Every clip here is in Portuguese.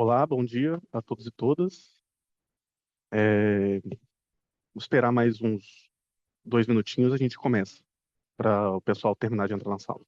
Olá, bom dia a todos e todas. Vou esperar mais uns 2 minutinhos, a gente começa, para o pessoal terminar de entrar na sala.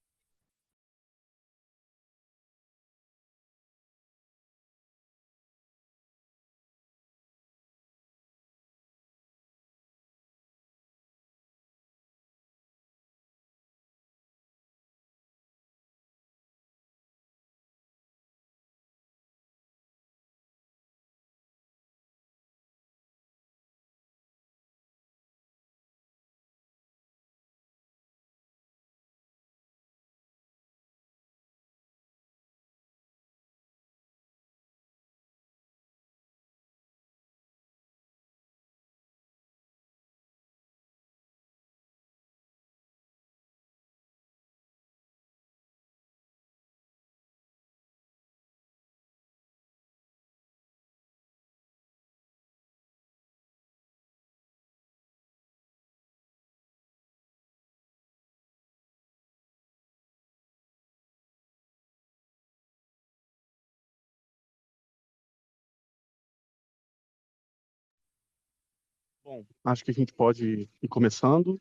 Bom, acho que a gente pode ir começando.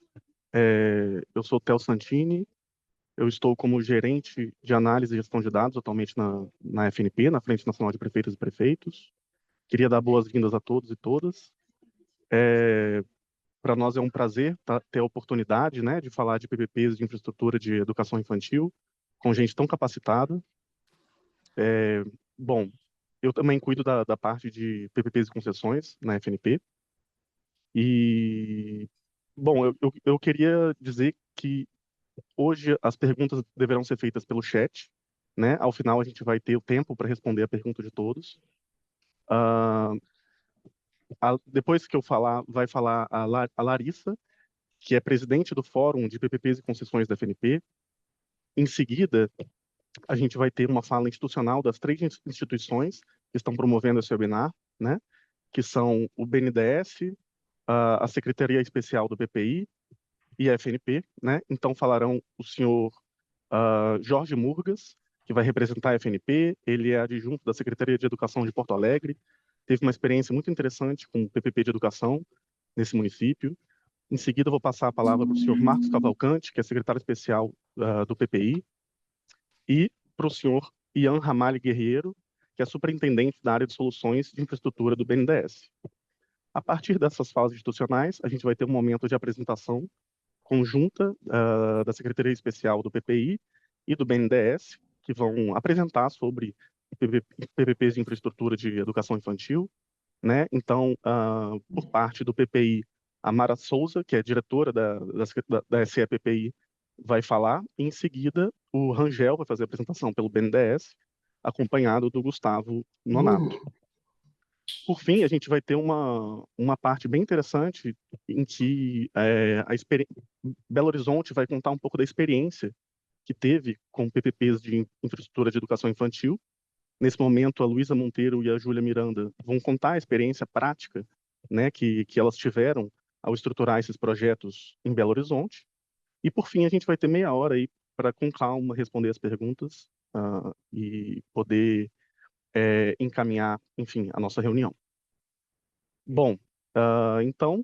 Eu sou o Theo Santini, eu estou como gerente de análise e gestão de dados atualmente na FNP, na Frente Nacional de Prefeitos e Prefeitos. Queria dar boas-vindas a todos e todas. Para nós é um prazer ter a oportunidade, né, de falar de PPPs de infraestrutura de educação infantil com gente tão capacitada. Bom, eu também cuido da parte de PPPs e concessões na FNP. E, bom, eu queria dizer que hoje as perguntas deverão ser feitas pelo chat, né? Ao final a gente vai ter o tempo para responder a pergunta de todos. Ah, depois que eu falar, vai falar a Larissa, que é presidente do Fórum de PPPs e Concessões da FNP. Em seguida, a gente vai ter uma fala institucional das três instituições que estão promovendo esse webinar, né? Que são o BNDES, a Secretaria Especial do BPI e a FNP, né? Então falarão o senhor Jorge Murgas, que vai representar a FNP. Ele é adjunto da Secretaria de Educação de Porto Alegre, teve uma experiência muito interessante com o PPP de educação nesse município. Em seguida, eu vou passar a palavra para o senhor Marcos Cavalcante, que é secretário especial do PPI, e para o senhor Ian Ramalho Guerreiro, que é superintendente da área de soluções de infraestrutura do BNDES. A partir dessas falas institucionais, a gente vai ter um momento de apresentação conjunta da Secretaria Especial do PPI e do BNDES, que vão apresentar sobre PPPs de infraestrutura de educação infantil, né? Então, por parte do PPI, a Mara Souza, que é diretora da SEPPI, vai falar. E, em seguida, o Rangel vai fazer a apresentação pelo BNDES, acompanhado do Gustavo Nonato. Por fim, a gente vai ter uma parte bem interessante em que Belo Horizonte vai contar um pouco da experiência que teve com PPPs de infraestrutura de educação infantil. Nesse momento, a Luísa Monteiro e a Júlia Miranda vão contar a experiência prática, né, que elas tiveram ao estruturar esses projetos em Belo Horizonte. E, por fim, a gente vai ter meia hora aí para, com calma, responder as perguntas e poder encaminhar, enfim, a nossa reunião. Bom, então,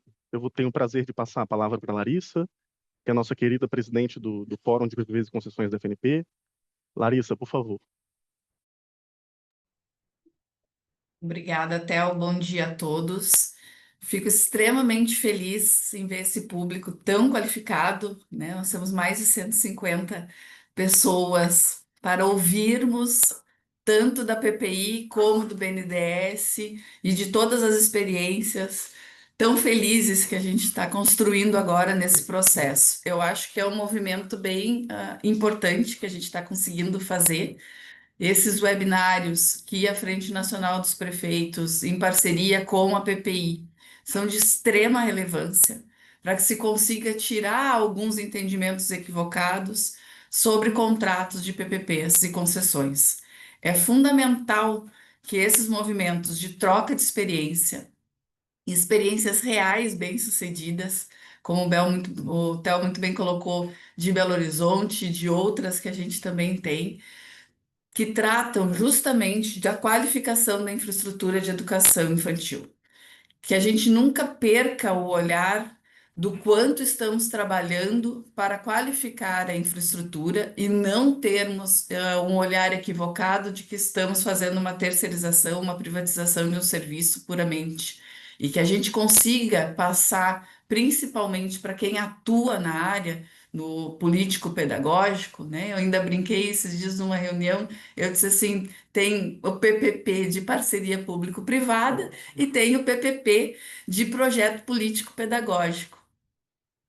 tenho o prazer de passar a palavra para a Larissa, que é a nossa querida presidente do Fórum de Privilégios e Concessões da FNP. Larissa, por favor. Obrigada, Theo. Bom dia a todos. Fico extremamente feliz em ver esse público tão qualificado, né? Nós temos mais de 150 pessoas para ouvirmos tanto da PPI como do BNDES e de todas as experiências tão felizes que a gente está construindo agora nesse processo. Eu acho que é um movimento bem importante que a gente está conseguindo fazer. Esses webinários que a Frente Nacional dos Prefeitos, em parceria com a PPI, são de extrema relevância para que se consiga tirar alguns entendimentos equivocados sobre contratos de PPPs e concessões. É fundamental que esses movimentos de troca de experiência, experiências reais bem-sucedidas, como o Theo muito bem colocou, de Belo Horizonte, de outras que a gente também tem, que tratam justamente da qualificação da infraestrutura de educação infantil. Que a gente nunca perca o olhar do quanto estamos trabalhando para qualificar a infraestrutura e não termos um olhar equivocado de que estamos fazendo uma terceirização, uma privatização de um serviço puramente. E que a gente consiga passar, principalmente para quem atua na área, no político-pedagógico, né? Eu ainda brinquei esses dias numa reunião, eu disse assim, tem o PPP de parceria público-privada e tem o PPP de projeto político-pedagógico.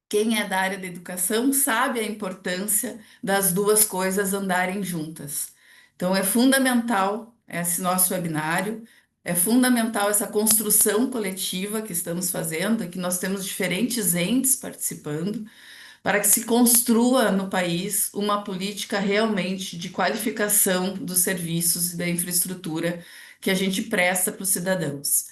Quem é da área da educação sabe a importância das duas coisas andarem juntas. Então, é fundamental esse nosso webinário, é fundamental essa construção coletiva que estamos fazendo, que nós temos diferentes entes participando, para que se construa no país uma política realmente de qualificação dos serviços e da infraestrutura que a gente presta para os cidadãos.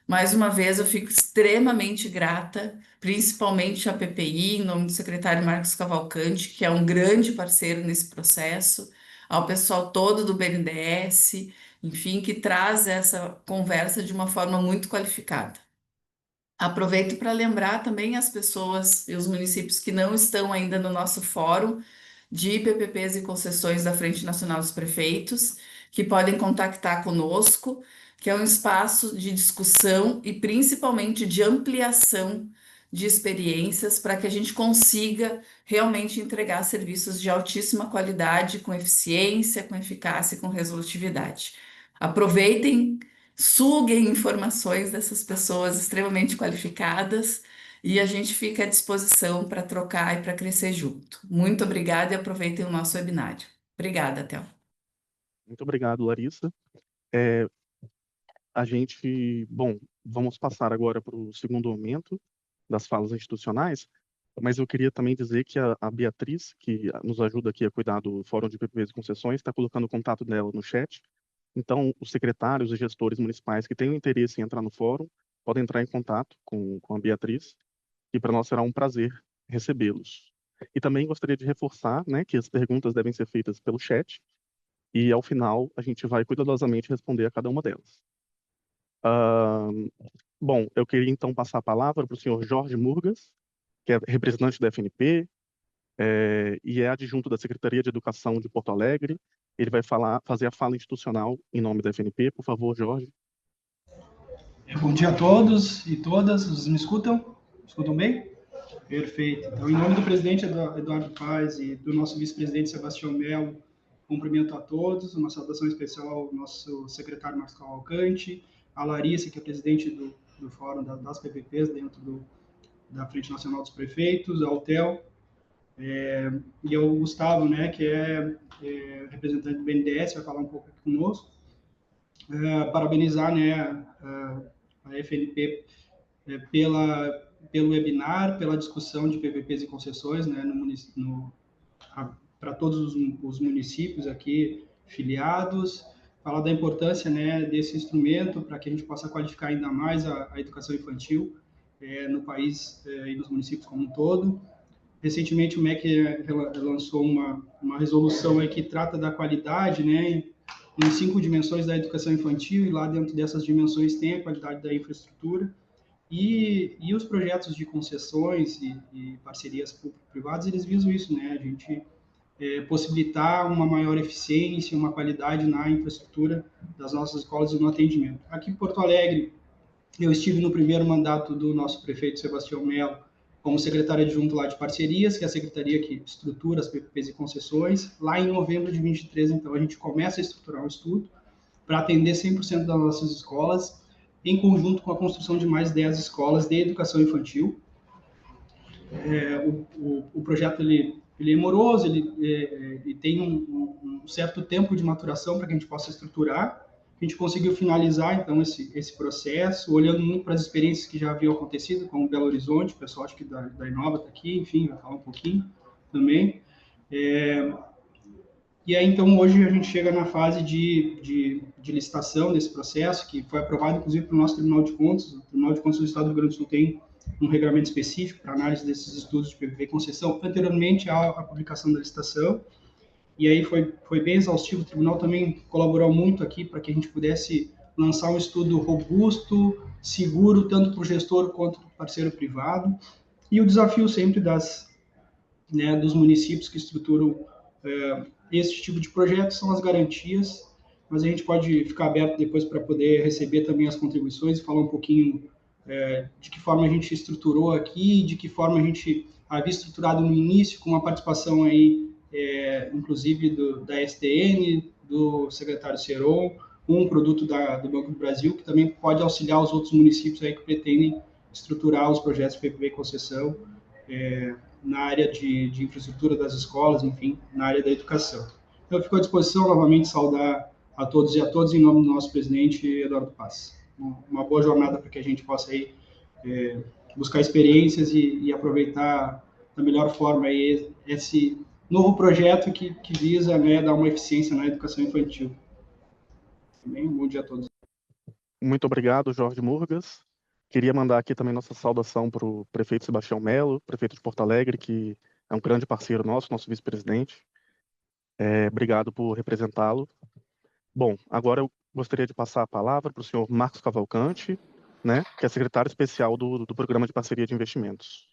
Mais uma vez, eu fico extremamente grata, principalmente à PPI, em nome do secretário Marcos Cavalcante, que é um grande parceiro nesse processo, ao pessoal todo do BNDES, enfim, que traz essa conversa de uma forma muito qualificada. Aproveito para lembrar também as pessoas e os municípios que não estão ainda no nosso fórum de PPPs e concessões da Frente Nacional dos Prefeitos, que podem contactar conosco, que é um espaço de discussão e principalmente de ampliação de experiências para que a gente consiga realmente entregar serviços de altíssima qualidade, com eficiência, com eficácia e com resolutividade. Aproveitem, suguem informações dessas pessoas extremamente qualificadas e a gente fica à disposição para trocar e para crescer junto. Muito obrigada e aproveitem o nosso webinário. Obrigada, Théo. Muito obrigado, Larissa. É, a gente, bom, vamos passar agora para o segundo momento das falas institucionais, mas eu queria também dizer que a Beatriz, que nos ajuda aqui a cuidar do Fórum de PPPs e Concessões, está colocando o contato dela no chat. Então, os secretários e gestores municipais que tenham interesse em entrar no fórum podem entrar em contato com a Beatriz, e para nós será um prazer recebê-los. E também gostaria de reforçar, né, que as perguntas devem ser feitas pelo chat, e ao final a gente vai cuidadosamente responder a cada uma delas. Bom, eu queria então passar a palavra para o senhor Jorge Murgas, que é representante da FNP, e é adjunto da Secretaria de Educação de Porto Alegre. Ele vai fazer a fala institucional em nome da FNP. Por favor, Jorge. Bom dia a todos e todas. Vocês me escutam? Escutam bem? Perfeito. Então, em nome do presidente Eduardo Paes e do nosso vice-presidente Sebastião Melo, cumprimento a todos. Uma saudação especial ao nosso secretário Marcos Cavalcante, a Larissa, que é presidente do Fórum das PPPs dentro da Frente Nacional dos Prefeitos, ao Theo, e ao Gustavo, né, que é representante do BNDES, vai falar um pouco aqui conosco. Parabenizar, né, a FNP pelo webinar, pela discussão de PPPs e concessões, né, para todos os municípios aqui filiados, falar da importância, né, desse instrumento para que a gente possa qualificar ainda mais a educação infantil no país e nos municípios como um todo. Recentemente, o MEC lançou uma resolução aí que trata da qualidade, né, em 5 dimensões da educação infantil, e lá dentro dessas dimensões tem a qualidade da infraestrutura, e os projetos de concessões e parcerias público-privadas, eles visam isso, né, a gente possibilitar uma maior eficiência, uma qualidade na infraestrutura das nossas escolas e no atendimento. Aqui em Porto Alegre, eu estive no primeiro mandato do nosso prefeito Sebastião Melo como secretário adjunto lá de parcerias, que é a secretaria que estrutura as PPPs e concessões. Lá em novembro de 23, então, a gente começa a estruturar um estudo para atender 100% das nossas escolas, em conjunto com a construção de mais 10 escolas de educação infantil. O projeto ele é moroso, ele tem um certo tempo de maturação para que a gente possa estruturar. A gente conseguiu finalizar, então, esse processo, olhando muito para as experiências que já haviam acontecido, como Belo Horizonte, o pessoal acho que da Inova está aqui, enfim, vai falar um pouquinho também. E aí, então, hoje a gente chega na fase de licitação desse processo, que foi aprovado, inclusive, pelo nosso Tribunal de Contas. O Tribunal de Contas do Estado do Rio Grande do Sul tem um regulamento específico para análise desses estudos de PPP e concessão, anteriormente à publicação da licitação. e aí foi bem exaustivo. O tribunal também colaborou muito aqui para que a gente pudesse lançar um estudo robusto, seguro, tanto para o gestor quanto para o parceiro privado. E o desafio sempre dos municípios que estruturam esse tipo de projeto são as garantias, mas a gente pode ficar aberto depois para poder receber também as contribuições e falar um pouquinho de que forma a gente estruturou aqui, de que forma a gente havia estruturado no início, com uma participação aí, inclusive da STN, do secretário Seron, um produto do Banco do Brasil, que também pode auxiliar os outros municípios aí que pretendem estruturar os projetos PPP e concessão na área de infraestrutura das escolas, enfim, na área da educação. Então, eu fico à disposição, novamente, saudar a todos e a todas, em nome do nosso presidente, Eduardo Paes. Uma boa jornada para que a gente possa aí, buscar experiências e aproveitar da melhor forma aí esse novo projeto que visa dar uma eficiência na educação infantil. Também, um bom dia a todos. Muito obrigado, Jorge Murgas. Queria mandar aqui também nossa saudação para o prefeito Sebastião Melo, prefeito de Porto Alegre, que é um grande parceiro nosso vice-presidente. Obrigado por representá-lo. Bom, agora eu gostaria de passar a palavra para o senhor Marcos Cavalcante, que é secretário especial do Programa de Parceria de Investimentos.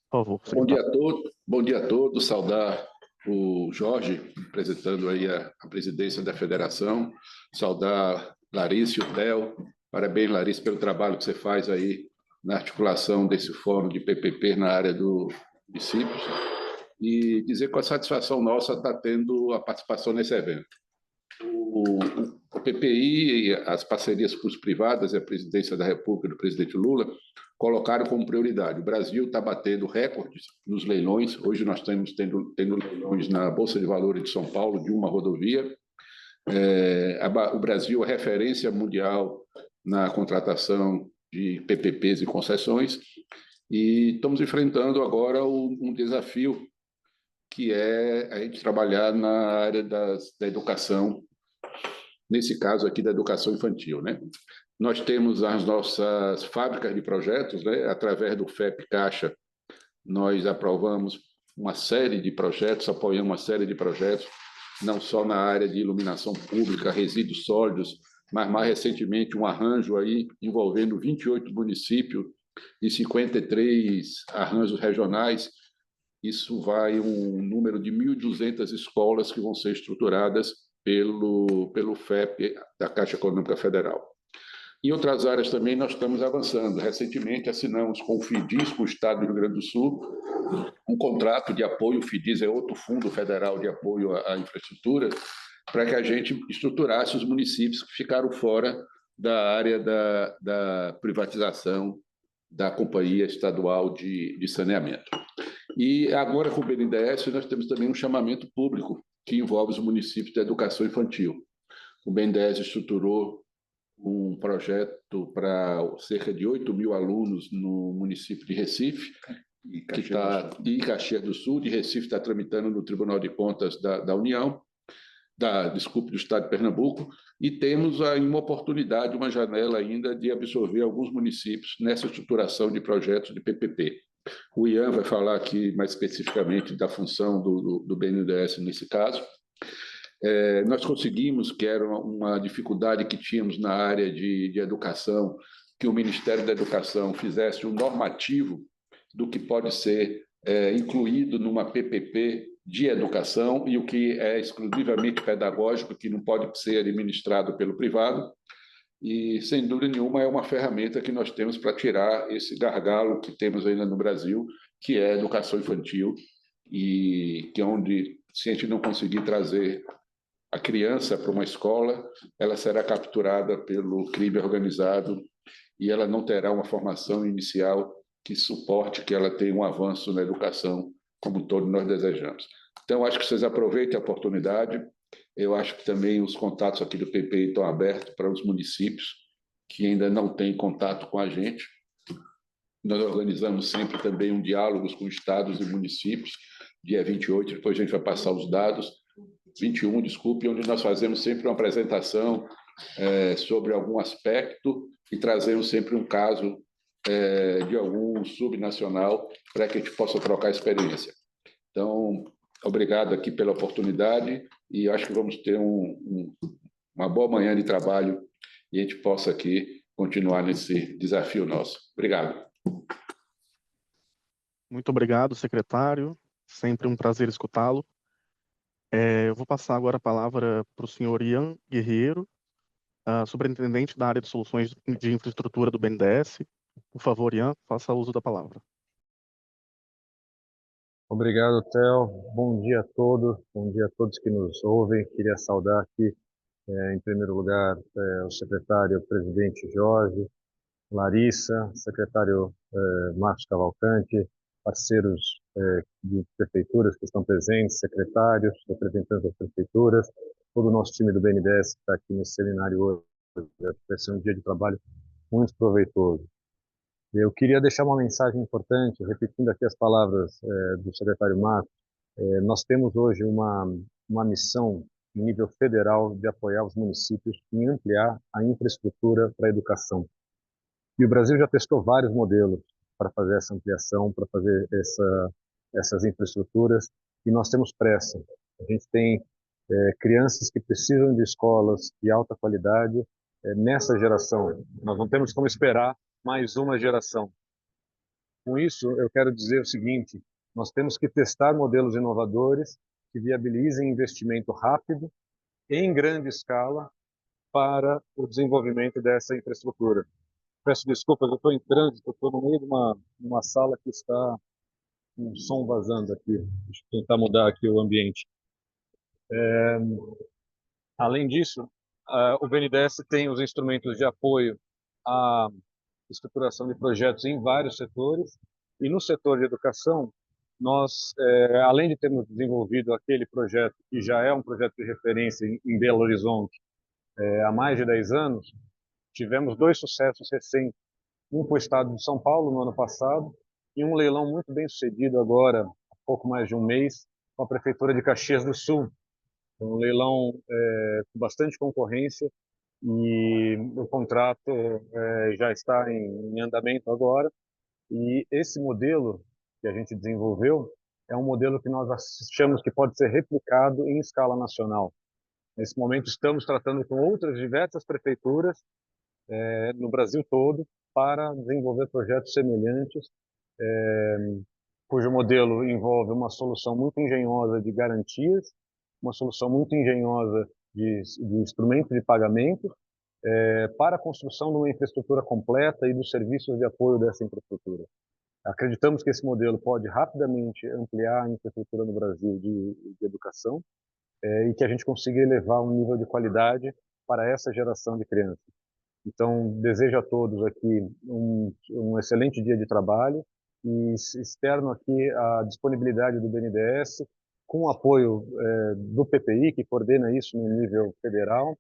Por favor. Bom dia a todos. Bom dia a todos. Saudar o Jorge, representando aí a presidência da federação. Saudar Larissa e o Theo. Parabéns, Larissa, pelo trabalho que você faz aí na articulação desse fórum de PPP na área do municípios. E dizer que a satisfação nossa está tendo a participação nesse evento. O PPI, as parcerias público-privadas e a presidência da República do presidente Lula colocaram como prioridade. O Brasil está batendo recordes nos leilões. Hoje nós estamos tendo leilões na Bolsa de Valores de São Paulo de uma rodovia. O Brasil é referência mundial na contratação de PPPs e concessões. E estamos enfrentando agora um desafio, que é a gente trabalhar na área da educação, nesse caso aqui da educação infantil. Nós temos as nossas fábricas de projetos, através do FEP Caixa, nós aprovamos uma série de projetos, apoiamos uma série de projetos, não só na área de iluminação pública, resíduos sólidos, mas mais recentemente um arranjo aí envolvendo 28 municípios e 53 arranjos regionais. Isso vai um número de 1.200 escolas que vão ser estruturadas pelo FEP da Caixa Econômica Federal. Em outras áreas também nós estamos avançando. Recentemente assinamos com o FIDIS, com o Estado do Rio Grande do Sul, um contrato de apoio. O FIDIS é outro fundo federal de apoio à infraestrutura, para que a gente estruturasse os municípios que ficaram fora da área da privatização da Companhia Estadual de Saneamento. E agora, com o BNDES, nós temos também um chamamento público que envolve os municípios da educação infantil. O BNDES estruturou um projeto para cerca de 8.000 alunos no município de Recife, e Caxias do Sul. De Recife está tramitando no Tribunal de Contas da União, do Estado de Pernambuco, e temos aí uma oportunidade, uma janela ainda de absorver alguns municípios nessa estruturação de projetos de PPP. O Ian vai falar aqui mais especificamente da função do BNDES nesse caso. Nós conseguimos, que era uma dificuldade que tínhamos na área de educação, que o Ministério da Educação fizesse um normativo do que pode ser incluído numa PPP de educação e o que é exclusivamente pedagógico, que não pode ser administrado pelo privado. E, sem dúvida nenhuma, é uma ferramenta que nós temos para tirar esse gargalo que temos ainda no Brasil, que é a educação infantil, e que é onde, se a gente não conseguir trazer a criança para uma escola, ela será capturada pelo crime organizado e ela não terá uma formação inicial que suporte que ela tenha um avanço na educação, como todos nós desejamos. Então, acho que vocês aproveitem a oportunidade. Eu acho que também os contatos aqui do PPI estão abertos para os municípios que ainda não têm contato com a gente. Nós organizamos sempre também um diálogo com estados e municípios, dia 28, depois a gente vai passar os dados, 21, desculpe, onde nós fazemos sempre uma apresentação sobre algum aspecto e trazemos sempre um caso de algum subnacional para que a gente possa trocar experiência. Então, Obrigado aqui pela oportunidade e acho que vamos ter uma boa manhã de trabalho e a gente possa aqui continuar nesse desafio nosso. Obrigado. Muito obrigado, secretário. Sempre um prazer escutá-lo. Eu vou passar agora a palavra para o senhor Ian Guerreiro, superintendente da área de soluções de infraestrutura do BNDES. Por favor, Ian, faça uso da palavra. Obrigado, Theo. Bom dia a todos que nos ouvem. Queria saudar aqui, em primeiro lugar, o secretário-presidente Jorge, Larissa, secretário Marcos Cavalcante, parceiros de prefeituras que estão presentes, secretários, representantes das prefeituras, todo o nosso time do BNDES que está aqui nesse seminário hoje. Vai ser um dia de trabalho muito proveitoso. Eu queria deixar uma mensagem importante, repetindo aqui as palavras do secretário Marcos. Nós temos hoje uma missão em nível federal de apoiar os municípios em ampliar a infraestrutura para a educação. E o Brasil já testou vários modelos para fazer essa ampliação, para fazer essas infraestruturas, e nós temos pressa. A gente tem crianças que precisam de escolas de alta qualidade nessa geração. Nós não temos como esperar mais uma geração. Com isso, eu quero dizer o seguinte: nós temos que testar modelos inovadores que viabilizem investimento rápido, em grande escala, para o desenvolvimento dessa infraestrutura. Peço desculpas, eu estou em trânsito, estou no meio de uma sala que está com um som vazando aqui. Deixa eu tentar mudar aqui o ambiente. Além disso, o BNDES tem os instrumentos de apoio à estruturação de projetos em vários setores, e no setor de educação, nós, além de termos desenvolvido aquele projeto, que já é um projeto de referência em Belo Horizonte há mais de 10 anos, tivemos 2 sucessos recentes, um para o estado de São Paulo no ano passado, e um leilão muito bem sucedido agora, há pouco mais de um mês, com a Prefeitura de Caxias do Sul. Um leilão com bastante concorrência, e o contrato já está em andamento agora. E esse modelo que a gente desenvolveu é um modelo que nós achamos que pode ser replicado em escala nacional. Nesse momento estamos tratando com outras diversas prefeituras no Brasil todo para desenvolver projetos semelhantes, cujo modelo envolve uma solução muito engenhosa de garantias, uma solução muito engenhosa de instrumento de pagamento, para a construção de uma infraestrutura completa e dos serviços de apoio dessa infraestrutura. Acreditamos que esse modelo pode rapidamente ampliar a infraestrutura no Brasil de educação e que a gente consiga elevar o nível de qualidade para essa geração de crianças. Então, desejo a todos aqui um excelente dia de trabalho e externo aqui a disponibilidade do BNDES, com o apoio do PPI, que coordena isso no nível federal,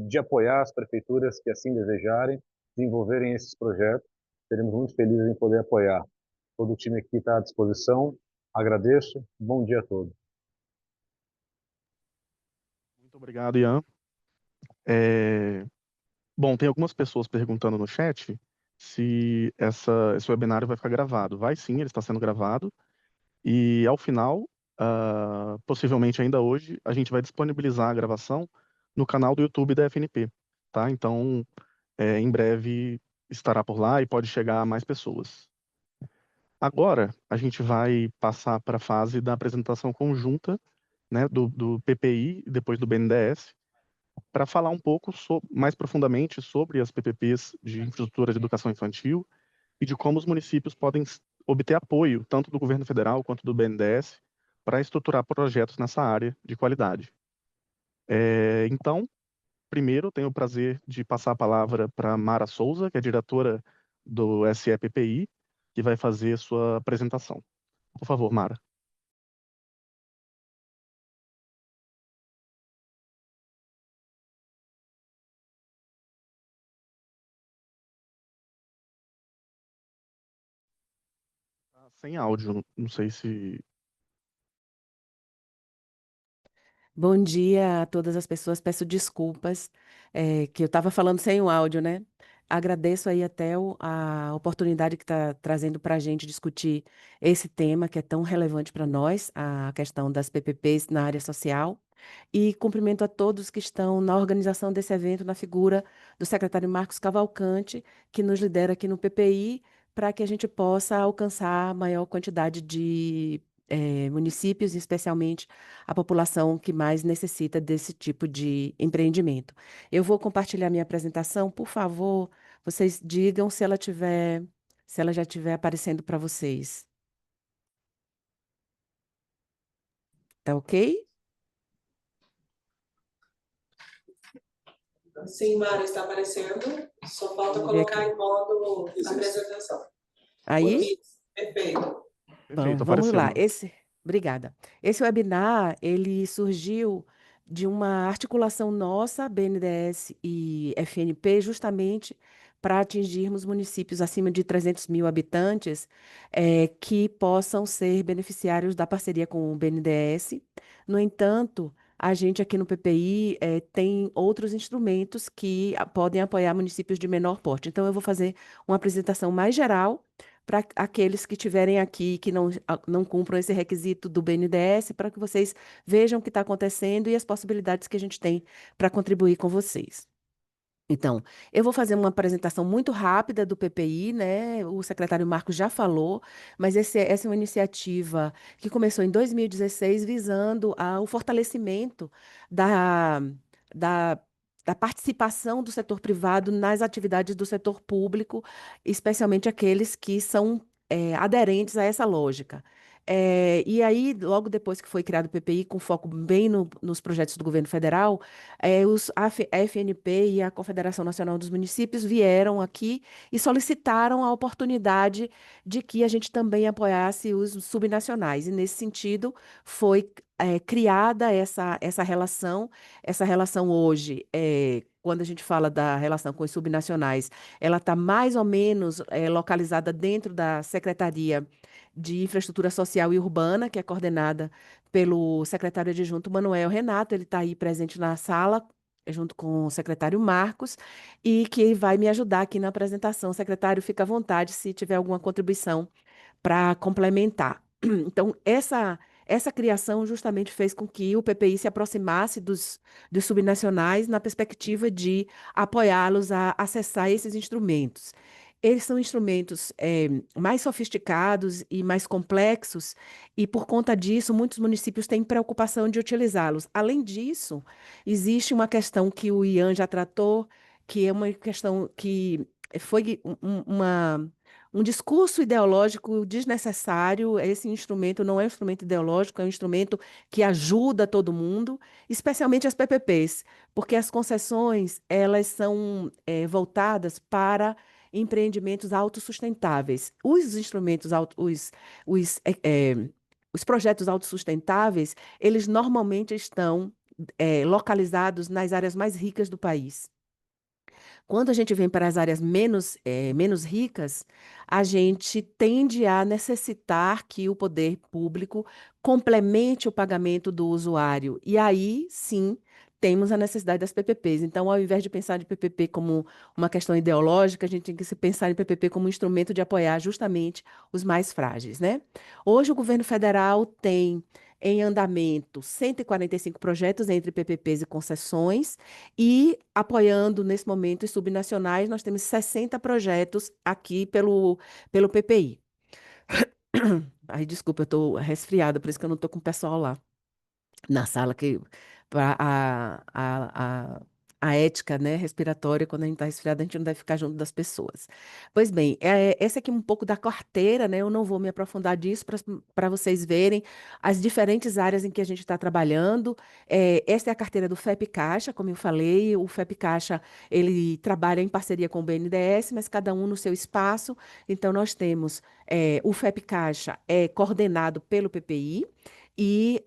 de apoiar as prefeituras que assim desejarem, desenvolverem esses projetos. Seremos muito felizes em poder apoiar. Todo o time aqui está à disposição. Agradeço. Bom dia a todos. Muito obrigado, Ian. Bom, tem algumas pessoas perguntando no chat se esse webinário vai ficar gravado. Vai sim, ele está sendo gravado. E ao final, possivelmente ainda hoje, a gente vai disponibilizar a gravação no canal do YouTube da FNP, tá? Então, em breve estará por lá e pode chegar a mais pessoas. Agora, a gente vai passar para a fase da apresentação conjunta, né, do PPI e depois do BNDES, para falar um pouco mais profundamente sobre as PPPs de infraestrutura de educação infantil e de como os municípios podem obter apoio, tanto do governo federal quanto do BNDES, para estruturar projetos nessa área de qualidade. Então, primeiro, tenho o prazer de passar a palavra para Mara Souza, que é diretora do SEPPI, que vai fazer sua apresentação. Por favor, Mara. Sem áudio, não sei se... Bom dia a todas as pessoas. Peço desculpas, que eu estava falando sem o áudio, né? agradeço aí até a oportunidade que está trazendo para a gente discutir esse tema que é tão relevante para nós, a questão das PPPs na área social. E cumprimento a todos que estão na organização desse evento, na figura do secretário Marcos Cavalcante, que nos lidera aqui no PPI, para que a gente possa alcançar a maior quantidade de municípios, e especialmente a população que mais necessita desse tipo de empreendimento. Eu vou compartilhar minha apresentação, por favor, vocês digam se ela já estiver aparecendo para vocês. Tá ok? Sim, Mara, está aparecendo. Só falta Vamos ver colocar aqui. em modo apresentação. Aí? Isso, perfeito. Bom, Perfeito, vamos lá. aparecendo. Obrigada. Esse webinar, ele surgiu de uma articulação nossa, BNDES e FNP, justamente para atingirmos municípios acima de 300 mil habitantes, que possam ser beneficiários da parceria com o BNDES. No entanto, a gente aqui no PPI tem outros instrumentos que podem apoiar municípios de menor porte. Então, eu vou fazer uma apresentação mais geral para aqueles que estiverem aqui que não cumpram esse requisito do BNDES, para que vocês vejam o que está acontecendo e as possibilidades que a gente tem para contribuir com vocês. Então, eu vou fazer uma apresentação muito rápida do PPI, né? O secretário Marcos já falou, mas essa é uma iniciativa que começou em 2016, visando o fortalecimento da, da, da participação do setor privado nas atividades do setor público, especialmente aqueles que são aderentes a essa lógica. E aí, logo depois que foi criado o PPI, com foco bem nos projetos do governo federal, a FNP e a Confederação Nacional dos Municípios vieram aqui e solicitaram a oportunidade de que a gente também apoiasse os subnacionais. E, nesse sentido, foi criada essa relação. Essa relação hoje, quando a gente fala da relação com os subnacionais, ela está mais ou menos localizada dentro da Secretaria de Infraestrutura Social e Urbana, que é coordenada pelo secretário adjunto Manuel Renato. Ele está aí presente na sala, junto com o secretário Marcos, e que vai me ajudar aqui na apresentação. Secretário, fica à vontade se tiver alguma contribuição para complementar. Então, essa criação justamente fez com que o PPI se aproximasse dos subnacionais na perspectiva de apoiá-los a acessar esses instrumentos. Eles são instrumentos mais sofisticados e mais complexos, e por conta disso, muitos municípios têm preocupação de utilizá-los. Além disso, existe uma questão que o Ian já tratou, que é uma questão que foi um discurso ideológico desnecessário. Esse instrumento não é um instrumento ideológico, é um instrumento que ajuda todo mundo, especialmente as PPPs, porque as concessões elas são voltadas para empreendimentos autossustentáveis. Os instrumentos, os projetos autossustentáveis, eles normalmente estão localizados nas áreas mais ricas do país. Quando a gente vem para as áreas menos ricas, a gente tende a necessitar que o poder público complemente o pagamento do usuário. E aí, sim, temos a necessidade das PPPs. Então, ao invés de pensar em PPP como uma questão ideológica, a gente tem que se pensar em PPP como um instrumento de apoiar justamente os mais frágeis, né? Hoje, o governo federal tem em andamento 145 projetos entre PPPs e concessões, e apoiando, nesse momento, os subnacionais, nós temos 60 projetos aqui pelo PPI. Ai, desculpa, eu estou resfriada, por isso que eu não estou com o pessoal lá na sala, que a ética, né, respiratória, quando a gente está resfriado, a gente não deve ficar junto das pessoas. Pois bem, essa aqui é um pouco da carteira, né? Eu não vou me aprofundar disso para vocês verem as diferentes áreas em que a gente está trabalhando. Essa é a carteira do FEP Caixa, como eu falei. O FEP Caixa, ele trabalha em parceria com o BNDES, mas cada um no seu espaço. Então, nós temos o FEP Caixa coordenado pelo PPI, e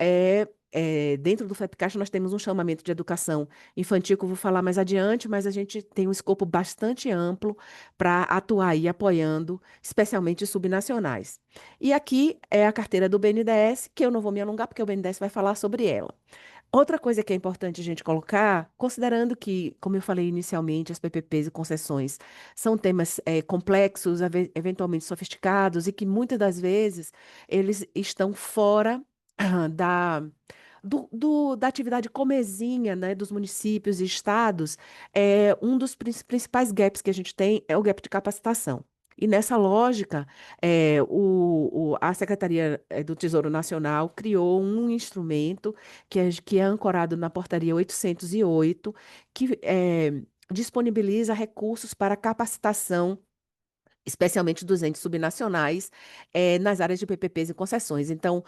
dentro do FEP-Caixa nós temos um chamamento de educação infantil, que eu vou falar mais adiante, mas a gente tem um escopo bastante amplo para atuar aí apoiando, especialmente os subnacionais. E aqui é a carteira do BNDES, que eu não vou me alongar, porque o BNDES vai falar sobre ela. Outra coisa que é importante a gente colocar, considerando que, como eu falei inicialmente, as PPPs e concessões são temas complexos, eventualmente sofisticados, e que muitas das vezes eles estão fora da, da atividade comezinha, né, dos municípios e estados. Um dos principais gaps que a gente tem é o gap de capacitação. E nessa lógica, a Secretaria do Tesouro Nacional criou um instrumento que é ancorado na Portaria 808, que disponibiliza recursos para capacitação, especialmente dos entes subnacionais, nas áreas de PPPs e concessões. Então,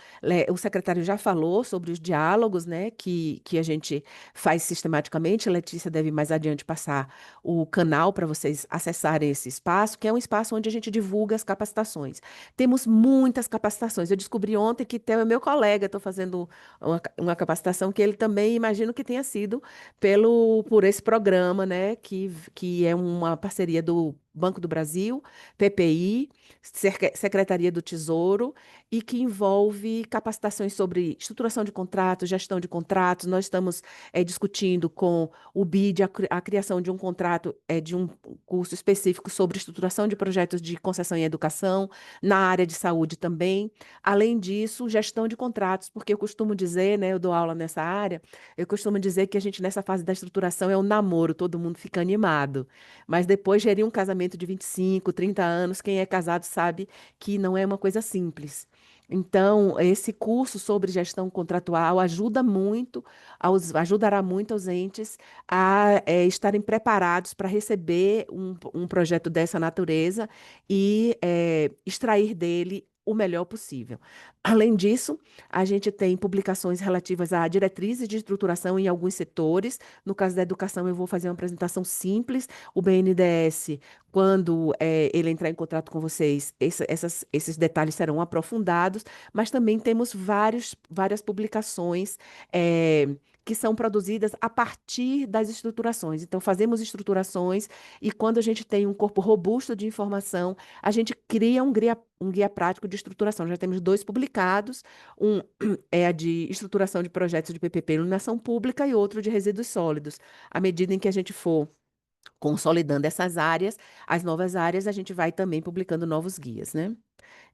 o secretário já falou sobre os diálogos, né, que a gente faz sistematicamente. Letícia deve mais adiante passar o canal para vocês acessarem esse espaço, que é um espaço onde a gente divulga as capacitações. Temos muitas capacitações. Eu descobri ontem que Theo é meu colega, estou fazendo uma capacitação que ele também imagino que tenha sido por esse programa, né, que é uma parceria do Banco do Brasil, PPI, Secretaria do Tesouro, e que envolve capacitações sobre estruturação de contratos, gestão de contratos. Nós estamos discutindo com o BID a criação de um contrato, de um curso específico sobre estruturação de projetos de concessão em educação, na área de saúde também. Além disso, gestão de contratos, porque eu costumo dizer, né, eu dou aula nessa área, eu costumo dizer que a gente, nessa fase da estruturação, é um namoro, todo mundo fica animado. Mas depois gerir um casamento de 25, 30 anos, quem é casado sabe que não é uma coisa simples. Então, esse curso sobre gestão contratual ajudará muito aos entes a estarem preparados para receber um projeto dessa natureza e extrair dele o melhor possível. Além disso, a gente tem publicações relativas a diretrizes de estruturação em alguns setores. No caso da educação, eu vou fazer uma apresentação simples. O BNDES, quando ele entrar em contato com vocês, esses detalhes serão aprofundados, mas também temos várias publicações que são produzidas a partir das estruturações. Então, fazemos estruturações e quando a gente tem um corpo robusto de informação, a gente cria um guia prático de estruturação. Já temos 2 publicados, um é a de estruturação de projetos de PPP e iluminação pública e outro de resíduos sólidos. À medida em que a gente for consolidando essas áreas, as novas áreas, a gente vai também publicando novos guias, né?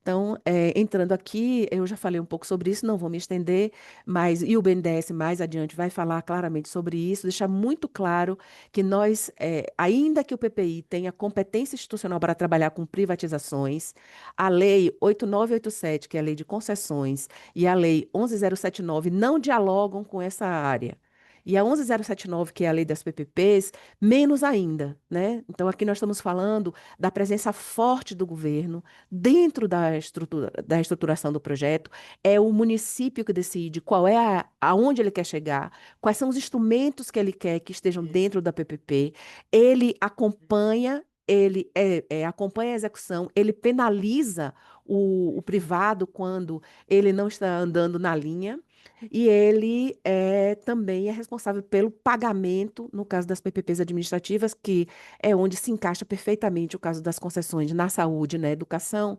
Então, entrando aqui, eu já falei um pouco sobre isso, não vou me estender, mas e o BNDES mais adiante vai falar claramente sobre isso, deixar muito claro que nós, ainda que o PPI tenha competência institucional para trabalhar com privatizações, a Lei 8987, que é a Lei de Concessões, e a Lei 11079 não dialogam com essa área. E a 11079, que é a lei das PPPs, menos ainda, né? Então, aqui nós estamos falando da presença forte do governo dentro da estruturação do projeto. É o município que decide qual é aonde ele quer chegar, quais são os instrumentos que ele quer que estejam dentro da PPP. Ele acompanha, acompanha a execução, ele penaliza o privado quando ele não está andando na linha. E ele também é responsável pelo pagamento, no caso das PPPs administrativas, que é onde se encaixa perfeitamente o caso das concessões na saúde e na educação,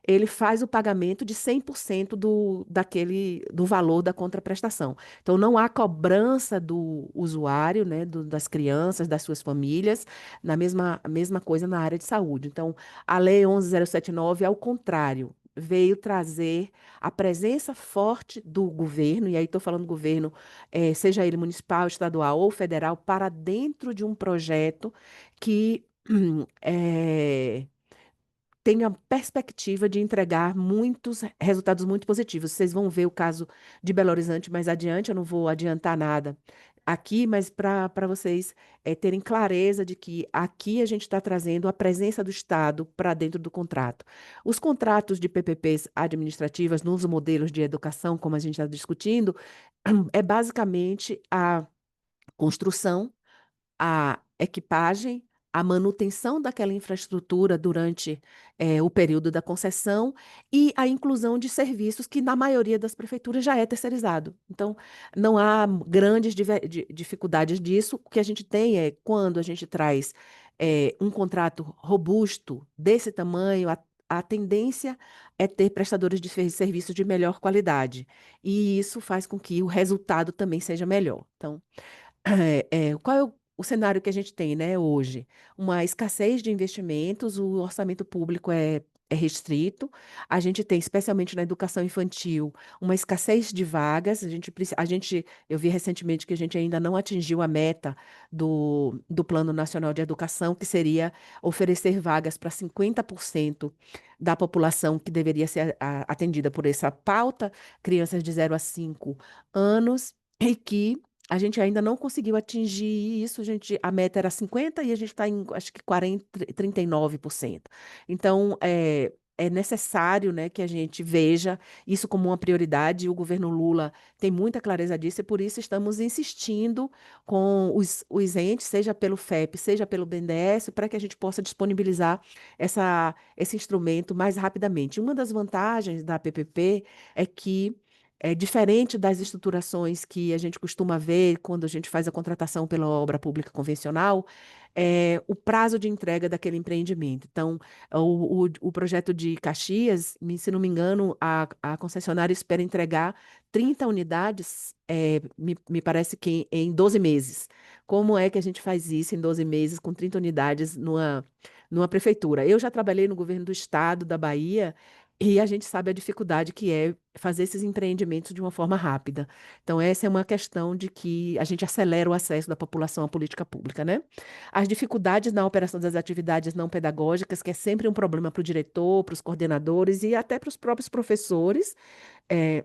ele faz o pagamento de 100% do valor da contraprestação. Então, não há cobrança do usuário, né, das crianças, das suas famílias, a mesma coisa na área de saúde. Então, a Lei 11079, ao contrário, veio trazer a presença forte do governo, e aí estou falando governo, seja ele municipal, estadual ou federal, para dentro de um projeto que tem a perspectiva de entregar muitos resultados muito positivos. Vocês vão ver o caso de Belo Horizonte mais adiante, eu não vou adiantar nada aqui, mas para vocês terem clareza de que aqui a gente está trazendo a presença do Estado para dentro do contrato. Os contratos de PPPs administrativas nos modelos de educação, como a gente está discutindo, é basicamente a construção, a equipagem, a manutenção daquela infraestrutura durante o período da concessão e a inclusão de serviços que, na maioria das prefeituras, já é terceirizado. Então, não há grandes dificuldades disso. O que a gente tem é, quando a gente traz um contrato robusto desse tamanho, a tendência é ter prestadores de serviços de melhor qualidade, e isso faz com que o resultado também seja melhor. Então, qual é o cenário que a gente tem, né, hoje? Uma escassez de investimentos, o orçamento público é restrito, a gente tem, especialmente na educação infantil, uma escassez de vagas, eu vi recentemente que a gente ainda não atingiu a meta do Plano Nacional de Educação, que seria oferecer vagas para 50% da população que deveria ser atendida por essa pauta, crianças de 0 a 5 anos, e que a gente ainda não conseguiu atingir isso. A meta era 50 e a gente está em, acho que 40, 39%. Então, é necessário, né, que a gente veja isso como uma prioridade. O governo Lula tem muita clareza disso, e por isso estamos insistindo com os entes, seja pelo FEP, seja pelo BNDES, para que a gente possa disponibilizar esse instrumento mais rapidamente. Uma das vantagens da PPP é que é diferente das estruturações que a gente costuma ver quando a gente faz a contratação pela obra pública convencional, o prazo de entrega daquele empreendimento. Então, o projeto de Caxias, se não me engano, a concessionária espera entregar 30 unidades, me parece que em 12 meses. Como é que a gente faz isso em 12 meses com 30 unidades numa prefeitura? Eu já trabalhei no governo do estado da Bahia, e a gente sabe a dificuldade que é fazer esses empreendimentos de uma forma rápida. Então, essa é uma questão de que a gente acelera o acesso da população à política pública, né? As dificuldades na operação das atividades não pedagógicas, que é sempre um problema para o diretor, para os coordenadores e até para os próprios professores. eh,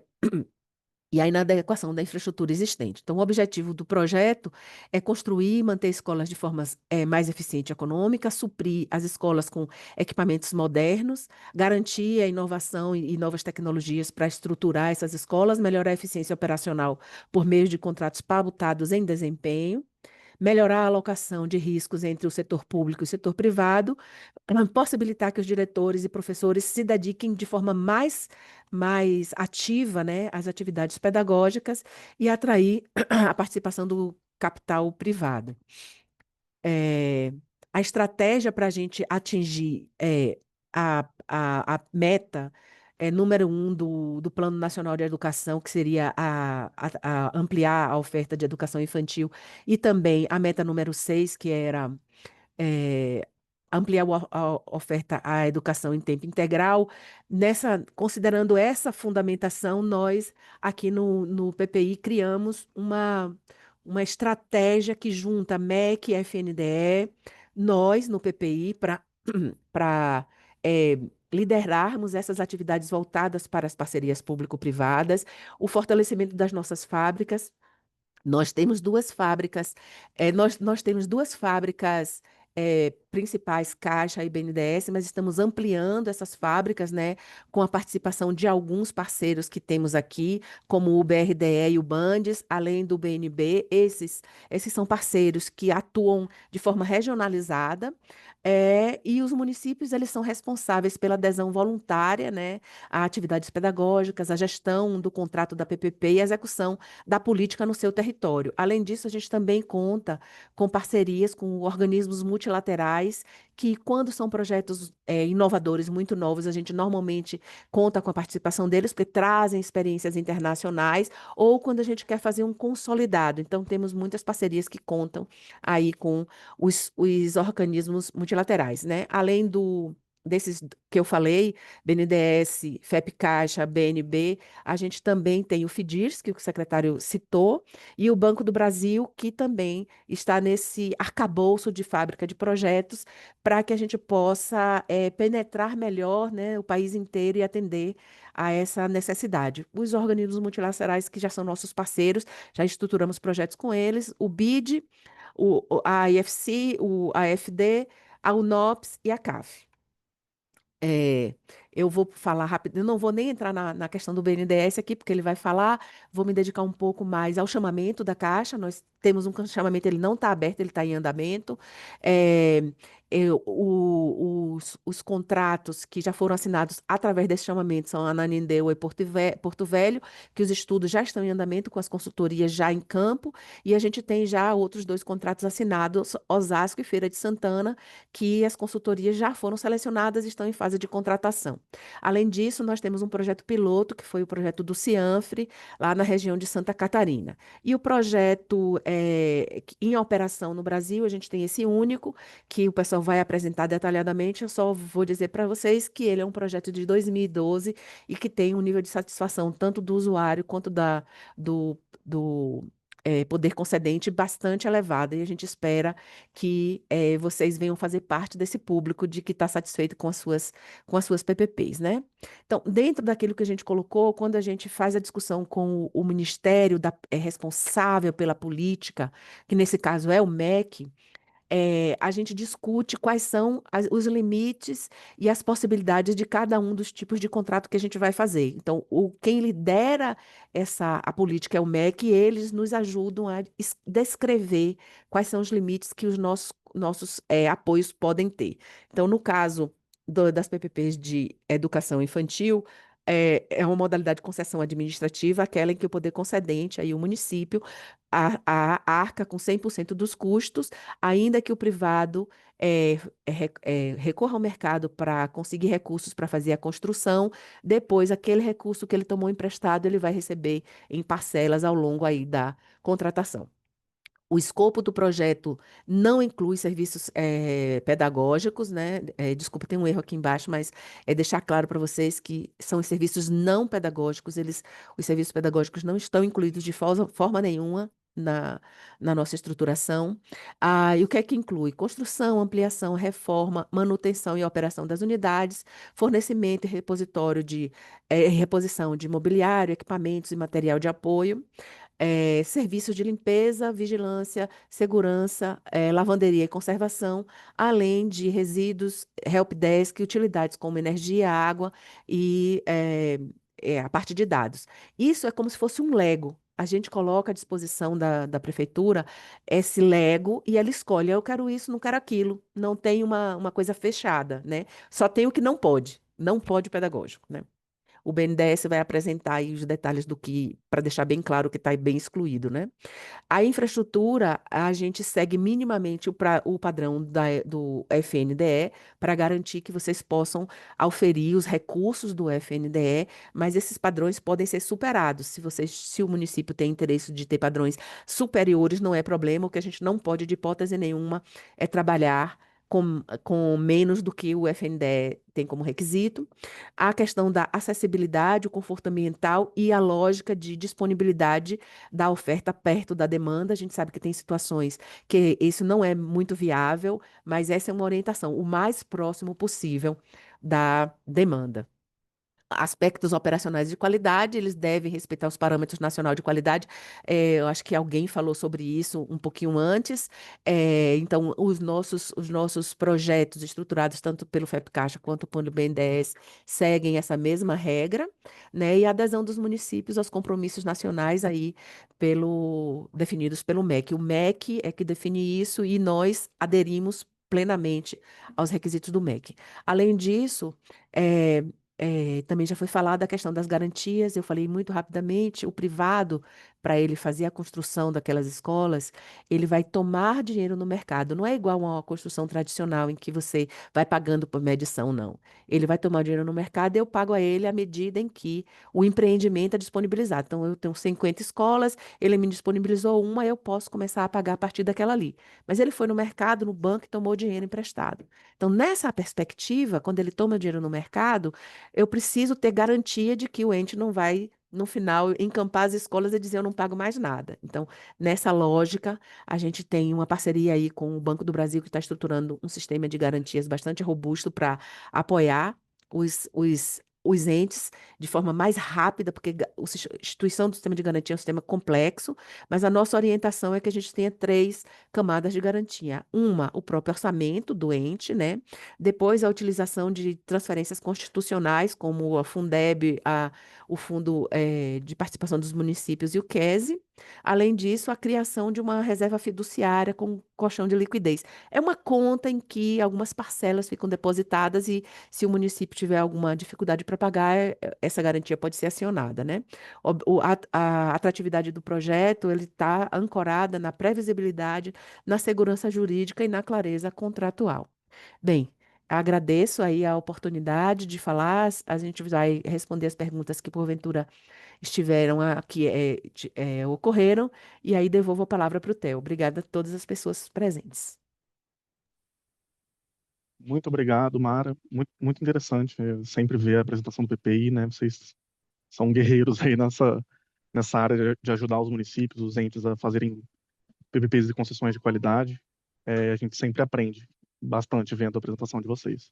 e a inadequação da infraestrutura existente. Então, o objetivo do projeto é construir e manter escolas de forma mais eficiente e econômica, suprir as escolas com equipamentos modernos, garantir a inovação e novas tecnologias para estruturar essas escolas, melhorar a eficiência operacional por meio de contratos pautados em desempenho, melhorar a alocação de riscos entre o setor público e o setor privado, possibilitar que os diretores e professores se dediquem de forma mais ativa, né, às atividades pedagógicas, e atrair a participação do capital privado. É, a estratégia para a gente atingir a meta número 1 do Plano Nacional de Educação, que seria a ampliar a oferta de educação infantil, e também a meta número 6, que era eh, ampliar a oferta à educação em tempo integral. Considerando essa fundamentação, nós, aqui no PPI, criamos uma estratégia que junta MEC e FNDE, nós, no PPI, para liderarmos essas atividades voltadas para as parcerias público-privadas, o fortalecimento das nossas fábricas. Nós temos duas fábricas, nós temos duas fábricas principais, Caixa e BNDES, mas estamos ampliando essas fábricas, né, com a participação de alguns parceiros que temos aqui, como o BRDE e o Bandes, além do BNB. Esses são parceiros que atuam de forma regionalizada, e os municípios, eles são responsáveis pela adesão voluntária, né, a atividades pedagógicas, a gestão do contrato da PPP e a execução da política no seu território. Além disso, a gente também conta com parcerias com organismos multilaterais, que, quando são projetos inovadores, muito novos, a gente normalmente conta com a participação deles, porque trazem experiências internacionais, ou quando a gente quer fazer um consolidado. Então, temos muitas parcerias que contam aí com os organismos multilaterais, né? Além desses que eu falei, BNDES, FEP Caixa, BNB, a gente também tem o FIDIRS, que o secretário citou, e o Banco do Brasil, que também está nesse arcabouço de fábrica de projetos, para que a gente possa penetrar melhor, né, o país inteiro e atender a essa necessidade. Os organismos multilaterais, que já são nossos parceiros, já estruturamos projetos com eles, o BID, a IFC, a AFD, a UNOPS e a CAF. Eu vou falar rápido, eu não vou nem entrar na questão do BNDES aqui, porque ele vai falar, vou me dedicar um pouco mais ao chamamento da Caixa. Nós temos um chamamento, ele não está aberto, ele está em andamento. Os contratos que já foram assinados através desse chamamento são Ananindeua e Porto Velho, que os estudos já estão em andamento com as consultorias já em campo, e a gente tem já outros 2 contratos assinados, Osasco e Feira de Santana, que as consultorias já foram selecionadas e estão em fase de contratação. Além disso, nós temos um projeto piloto, que foi o projeto do Cianfre, lá na região de Santa Catarina. E o projeto em operação no Brasil, a gente tem esse único, que o pessoal vai apresentar detalhadamente. Eu só vou dizer para vocês que ele é um projeto de 2012 e que tem um nível de satisfação tanto do usuário quanto do poder concedente bastante elevado. E a gente espera que vocês venham fazer parte desse público de que está satisfeito com as suas PPPs, né? Então, dentro daquilo que a gente colocou, quando a gente faz a discussão com o Ministério responsável pela política, que nesse caso é o MEC, a gente discute quais são os limites e as possibilidades de cada um dos tipos de contrato que a gente vai fazer. Então, quem lidera a política é o MEC, e eles nos ajudam a descrever quais são os limites que os nossos apoios podem ter. Então, no caso das PPPs de educação infantil, é uma modalidade de concessão administrativa, aquela em que o poder concedente, aí o município, arca com 100% dos custos, ainda que o privado recorra ao mercado para conseguir recursos para fazer a construção. Depois, aquele recurso que ele tomou emprestado, ele vai receber em parcelas ao longo aí da contratação. O escopo do projeto não inclui serviços pedagógicos, né? Desculpa, tem um erro aqui embaixo, mas é deixar claro para vocês que são os serviços não pedagógicos. Os serviços pedagógicos não estão incluídos de forma nenhuma na nossa estruturação. E o que é que inclui? Construção, ampliação, reforma, manutenção e operação das unidades, fornecimento e reposição de mobiliário, equipamentos e material de apoio, serviços de limpeza, vigilância, segurança, lavanderia e conservação, além de resíduos, helpdesk, utilidades como energia, água e a parte de dados. Isso é como se fosse um Lego. A gente coloca à disposição da prefeitura esse Lego e ela escolhe: eu quero isso, não quero aquilo. Não tem uma coisa fechada, né? Só tem o que não pode. Não pode o pedagógico, né? O BNDES vai apresentar aí os detalhes do que, para deixar bem claro que está bem excluído, né? A infraestrutura, a gente segue minimamente o padrão do FNDE para garantir que vocês possam auferir os recursos do FNDE, mas esses padrões podem ser superados. Se o município tem interesse de ter padrões superiores, não é problema. O que a gente não pode, de hipótese nenhuma, é trabalhar com menos do que o FNDE tem como requisito. A questão da acessibilidade, o conforto ambiental e a lógica de disponibilidade da oferta perto da demanda. A gente sabe que tem situações que isso não é muito viável, mas essa é uma orientação, o mais próximo possível da demanda. Aspectos operacionais de qualidade, eles devem respeitar os parâmetros nacional de qualidade. Eu acho que alguém falou sobre isso um pouquinho antes. Então, os nossos projetos estruturados tanto pelo FEPCaixa quanto pelo BNDES seguem essa mesma regra, né? E a adesão dos municípios aos compromissos nacionais aí definidos pelo MEC. O MEC é que define isso e nós aderimos plenamente aos requisitos do MEC. Além disso, também já foi falada a questão das garantias. Eu falei muito rapidamente: o privado, para ele fazer a construção daquelas escolas, ele vai tomar dinheiro no mercado. Não é igual a uma construção tradicional em que você vai pagando por medição, não. Ele vai tomar dinheiro no mercado e eu pago a ele à medida em que o empreendimento é disponibilizado. Então, eu tenho 50 escolas, ele me disponibilizou uma, eu posso começar a pagar a partir daquela ali. Mas ele foi no mercado, no banco, e tomou dinheiro emprestado. Então, nessa perspectiva, quando ele toma dinheiro no mercado, eu preciso ter garantia de que o ente não vai, no final, encampar as escolas e dizer: eu não pago mais nada. Então, nessa lógica, a gente tem uma parceria aí com o Banco do Brasil, que está estruturando um sistema de garantias bastante robusto para apoiar os entes de forma mais rápida, porque a instituição do sistema de garantia é um sistema complexo, mas a nossa orientação é que a gente tenha 3 camadas de garantia. Uma, o próprio orçamento do ente, né? Depois, a utilização de transferências constitucionais, como a Fundeb, o Fundo de Participação dos Municípios e o QESE. Além disso, a criação de uma reserva fiduciária com colchão de liquidez. É uma conta em que algumas parcelas ficam depositadas e, se o município tiver alguma dificuldade para pagar, essa garantia pode ser acionada, né? A atratividade do projeto ele está ancorada na previsibilidade, na segurança jurídica e na clareza contratual. Bem, agradeço aí a oportunidade de falar. A gente vai responder as perguntas que porventura estiveram aqui, ocorreram, e aí devolvo a palavra para o Theo. Obrigada a todas as pessoas presentes. Muito obrigado, Mara. Muito interessante sempre ver a apresentação do PPI, né? Vocês são guerreiros aí nessa área de ajudar os municípios, os entes a fazerem PPPs e concessões de qualidade. A gente sempre aprende bastante vendo a apresentação de vocês.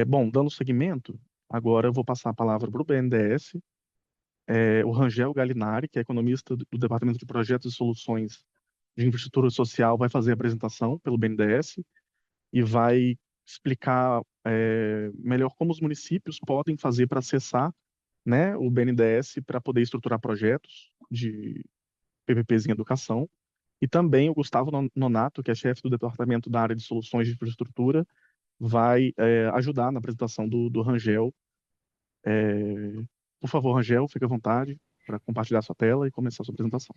Bom, dando seguimento, agora eu vou passar a palavra para o BNDES. O Rangel Galinari, que é economista do Departamento de Projetos e Soluções de Infraestrutura Social, vai fazer a apresentação pelo BNDES e vai explicar melhor como os municípios podem fazer para acessar, né, o BNDES para poder estruturar projetos de PPPs em educação. E também o Gustavo Nonato, que é chefe do Departamento da área de Soluções de Infraestrutura, vai ajudar na apresentação do Rangel. Por favor, Rangel, fique à vontade para compartilhar sua tela e começar a sua apresentação.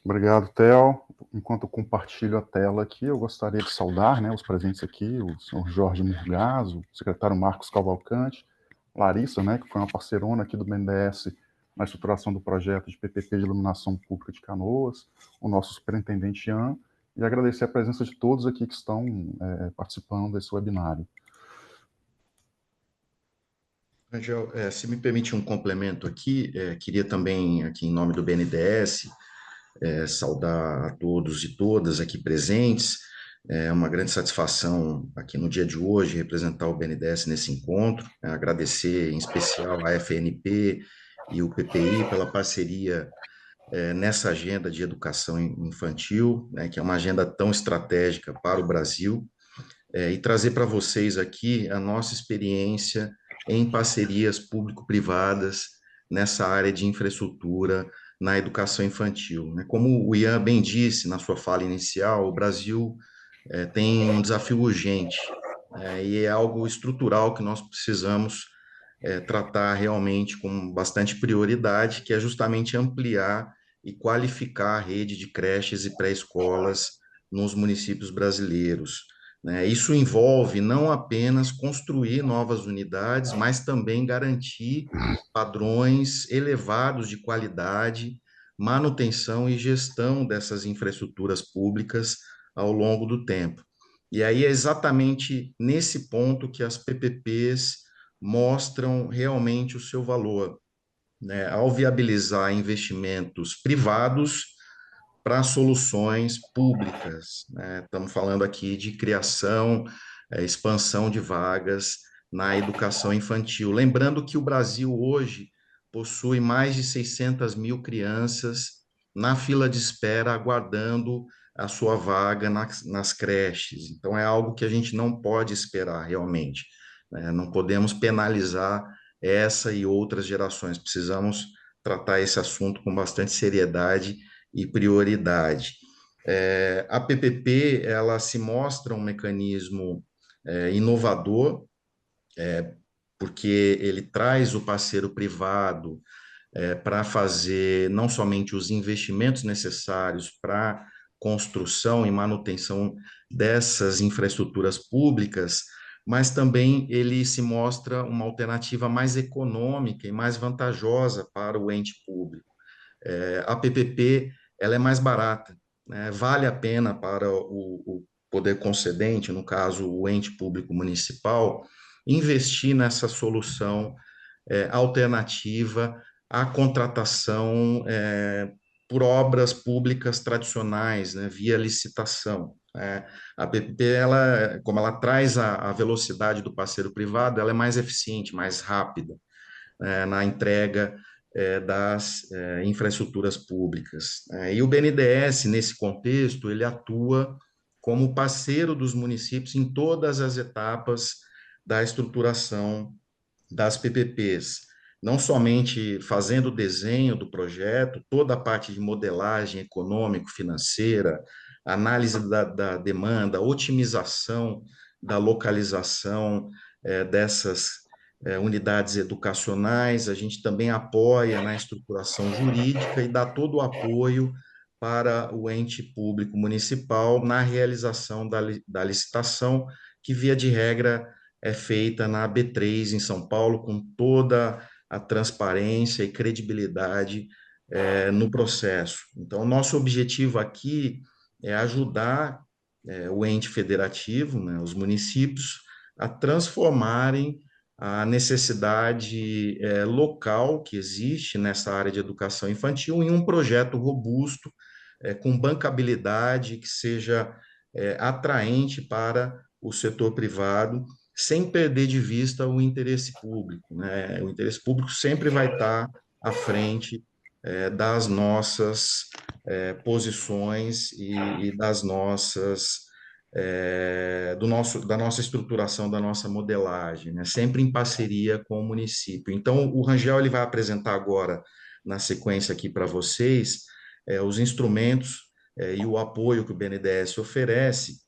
Obrigado, Theo. Enquanto eu compartilho a tela aqui, eu gostaria de saudar, né, os presentes aqui, o senhor Jorge Murgaso, o secretário Marcos Cavalcante, Larissa, né, que foi uma parceirona aqui do BNDES na estruturação do projeto de PPP de iluminação pública de Canoas, o nosso superintendente Ian, e agradecer a presença de todos aqui que estão participando desse webinário. Angel, se me permite um complemento aqui, queria também, aqui em nome do BNDES, saudar a todos e todas aqui presentes. É uma grande satisfação aqui no dia de hoje representar o BNDES nesse encontro, agradecer em especial a FNP e o PPI pela parceria nessa agenda de educação infantil, né, que é uma agenda tão estratégica para o Brasil, e trazer para vocês aqui a nossa experiência em parcerias público-privadas nessa área de infraestrutura na educação infantil. Como o Ian bem disse na sua fala inicial, o Brasil tem um desafio urgente, e é algo estrutural que nós precisamos tratar realmente com bastante prioridade, que é justamente ampliar e qualificar a rede de creches e pré-escolas nos municípios brasileiros. Isso envolve não apenas construir novas unidades, mas também garantir padrões elevados de qualidade, manutenção e gestão dessas infraestruturas públicas ao longo do tempo. E aí é exatamente nesse ponto que as PPPs mostram realmente o seu valor, ao viabilizar investimentos privados para soluções públicas. Estamos falando aqui de criação, expansão de vagas na educação infantil. Lembrando que o Brasil hoje possui mais de 600 mil crianças na fila de espera, aguardando a sua vaga nas creches. Então, é algo que a gente não pode esperar realmente. Não podemos penalizar essa e outras gerações. Precisamos tratar esse assunto com bastante seriedade e prioridade. A PPP, ela se mostra um mecanismo inovador, porque ele traz o parceiro privado para fazer não somente os investimentos necessários para construção e manutenção dessas infraestruturas públicas, mas também ele se mostra uma alternativa mais econômica e mais vantajosa para o ente público. A PPP ela é mais barata, vale a pena para o poder concedente, no caso o ente público municipal, investir nessa solução alternativa à contratação por obras públicas tradicionais, via licitação. A PPP, como ela traz a velocidade do parceiro privado, ela é mais eficiente, mais rápida na entrega das infraestruturas públicas. E o BNDES, nesse contexto, ele atua como parceiro dos municípios em todas as etapas da estruturação das PPPs, não somente fazendo o desenho do projeto, toda a parte de modelagem econômico-financeira, análise da demanda, otimização da localização dessas unidades educacionais, a gente também apoia na estruturação jurídica e dá todo o apoio para o ente público municipal na realização da licitação, que, via de regra, é feita na B3, em São Paulo, com toda a transparência e credibilidade no processo. Então, nosso objetivo aqui é ajudar o ente federativo, né, os municípios, a transformarem a necessidade local que existe nessa área de educação infantil em um projeto robusto, com bancabilidade, que seja atraente para o setor privado, sem perder de vista o interesse público, né? O interesse público sempre vai estar à frente das nossas posições e das nossas da nossa estruturação, da nossa modelagem, né? Sempre em parceria com o município. Então, o Rangel ele vai apresentar agora, na sequência aqui para vocês, os instrumentos e o apoio que o BNDES oferece,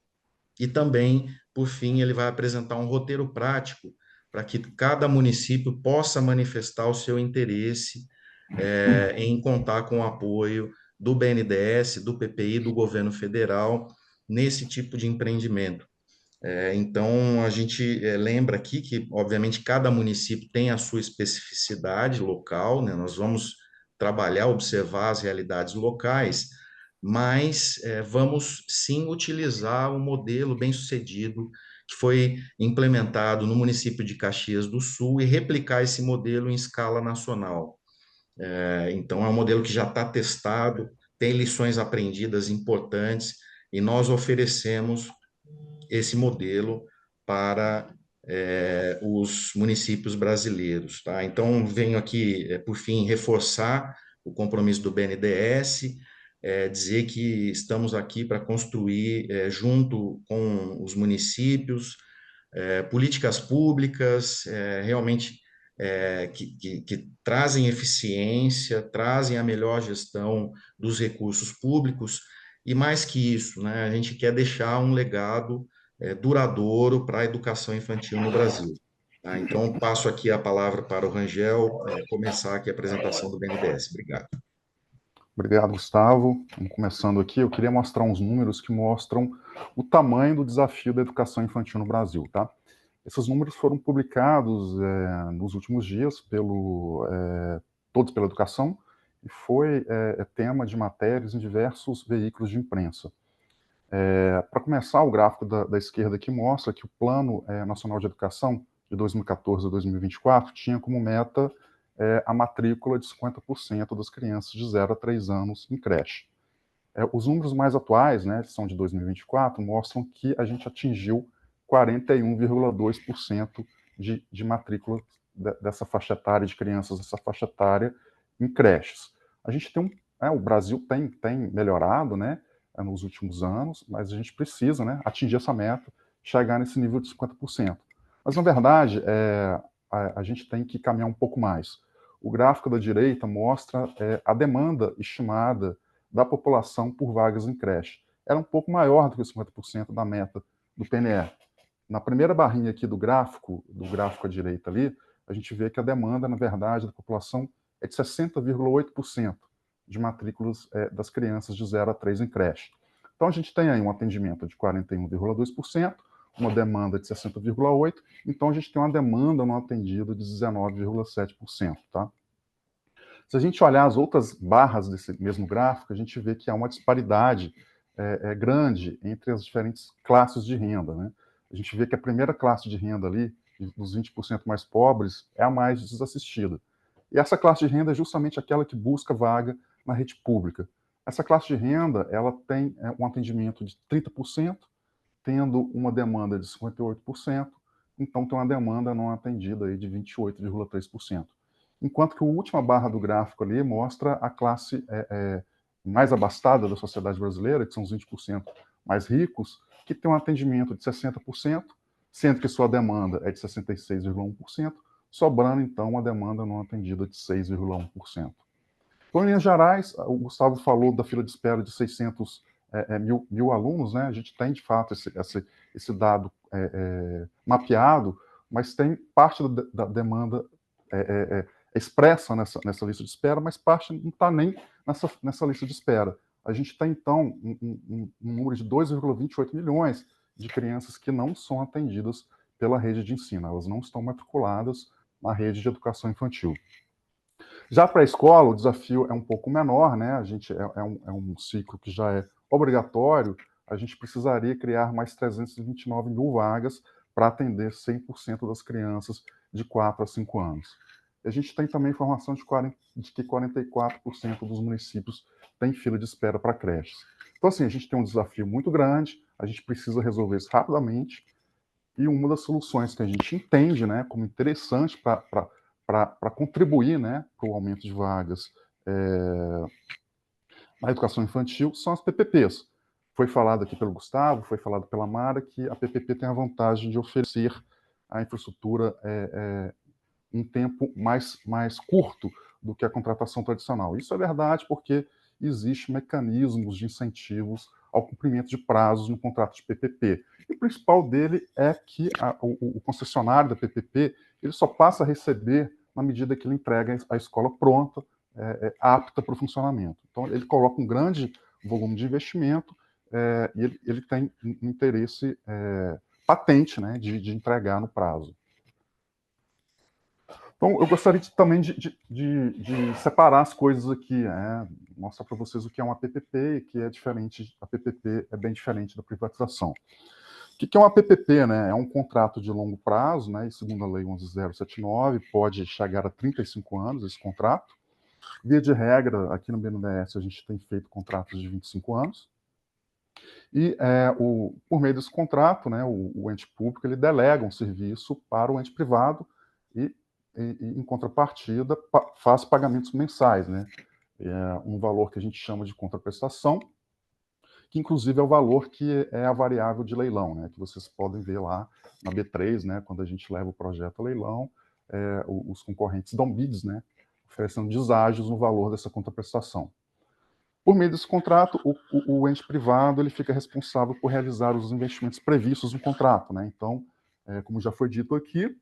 e também, por fim, ele vai apresentar um roteiro prático para que cada município possa manifestar o seu interesse em contar com o apoio do BNDES, do PPI, do governo federal, nesse tipo de empreendimento. Então, a gente lembra aqui que, obviamente, cada município tem a sua especificidade local, né? Nós vamos trabalhar, observar as realidades locais, mas vamos sim utilizar o modelo bem-sucedido que foi implementado no município de Caxias do Sul e replicar esse modelo em escala nacional. Então, é um modelo que já está testado, tem lições aprendidas importantes, e nós oferecemos esse modelo para os municípios brasileiros, tá? Então, venho aqui, por fim, reforçar o compromisso do BNDES, dizer que estamos aqui para construir, junto com os municípios, políticas públicas realmente que trazem eficiência, trazem a melhor gestão dos recursos públicos, e mais que isso, né, a gente quer deixar um legado duradouro para a educação infantil no Brasil. Tá? Então, passo aqui a palavra para o Rangel começar aqui a apresentação do BNDES. Obrigado. Obrigado, Gustavo. Vamos começando aqui. Eu queria mostrar uns números que mostram o tamanho do desafio da educação infantil no Brasil, tá? Esses números foram publicados nos últimos dias Todos pela Educação, e foi tema de matérias em diversos veículos de imprensa. Para começar, o gráfico da esquerda aqui mostra que o Plano Nacional de Educação de 2014 a 2024 tinha como meta a matrícula de 50% das crianças de 0 a 3 anos em creche. Os números mais atuais, né, que são de 2024, mostram que a gente atingiu 41,2% de matrícula dessa faixa etária, de crianças dessa faixa etária em creches. A gente tem o Brasil tem melhorado, né, nos últimos anos, mas a gente precisa, né, atingir essa meta, chegar nesse nível de 50%. Mas, na verdade, a gente tem que caminhar um pouco mais. O gráfico da direita mostra a demanda estimada da população por vagas em creche. Era um pouco maior do que os 50% da meta do PNE. Na primeira barrinha aqui do gráfico à direita ali, a gente vê que a demanda, na verdade, da população é de 60,8% de matrículas das crianças de 0 a 3 em creche. Então, a gente tem aí um atendimento de 41,2%, uma demanda de 60,8%, então a gente tem uma demanda não atendida de 19,7%, tá? Se a gente olhar as outras barras desse mesmo gráfico, a gente vê que há uma disparidade grande entre as diferentes classes de renda, né? A gente vê que a primeira classe de renda ali, dos 20% mais pobres, é a mais desassistida. E essa classe de renda é justamente aquela que busca vaga na rede pública. Essa classe de renda, ela tem um atendimento de 30%, tendo uma demanda de 58%, então tem uma demanda não atendida aí de 28,3%. Enquanto que a última barra do gráfico ali mostra a classe mais abastada da sociedade brasileira, que são os 20% mais ricos, que tem um atendimento de 60%, sendo que sua demanda é de 66,1%, sobrando, então, uma demanda não atendida de 6,1%. Então, em linhas gerais, o Gustavo falou da fila de espera de 600 mil alunos, né? A gente tem, de fato, esse dado mapeado, mas tem parte da demanda expressa nessa lista de espera, mas parte não está nem nessa lista de espera. A gente tem, então, um número de 2,28 milhões de crianças que não são atendidas pela rede de ensino, elas não estão matriculadas na rede de educação infantil. Já para a escola, o desafio é um pouco menor, né? A gente é um ciclo que já é obrigatório, a gente precisaria criar mais 329 mil vagas para atender 100% das crianças de 4 a 5 anos. A gente tem também informação de que 44% dos municípios têm fila de espera para creches. Então, assim, a gente tem um desafio muito grande, a gente precisa resolver isso rapidamente, e uma das soluções que a gente entende, né, como interessante para contribuir, né, para o aumento de vagas na educação infantil são as PPPs. Foi falado aqui pelo Gustavo, foi falado pela Mara, que a PPP tem a vantagem de oferecer a infraestrutura um tempo mais curto do que a contratação tradicional. Isso é verdade porque existem mecanismos de incentivos ao cumprimento de prazos no contrato de PPP. E o principal dele é que o concessionário da PPP ele só passa a receber na medida que ele entrega a escola pronta, apta para o funcionamento. Então, ele coloca um grande volume de investimento e ele tem um interesse patente, né, de entregar no prazo. Então, eu gostaria também de separar as coisas aqui, mostrar para vocês o que é uma PPP, que é diferente, a PPP é bem diferente da privatização. O que é uma PPP, né? É um contrato de longo prazo, né? E segundo a Lei 11.079, pode chegar a 35 anos esse contrato. Via de regra, aqui no BNDES, a gente tem feito contratos de 25 anos. E por meio desse contrato, né, o ente público ele delega um serviço para o ente privado e em contrapartida, faz pagamentos mensais, né? Um valor que a gente chama de contraprestação, que inclusive é o valor que é a variável de leilão, né? Que vocês podem ver lá na B3, né? Quando a gente leva o projeto a leilão, os concorrentes dão bids, né? Oferecendo deságios no valor dessa contraprestação. Por meio desse contrato, o ente privado ele fica responsável por realizar os investimentos previstos no contrato, né? Então, como já foi dito aqui,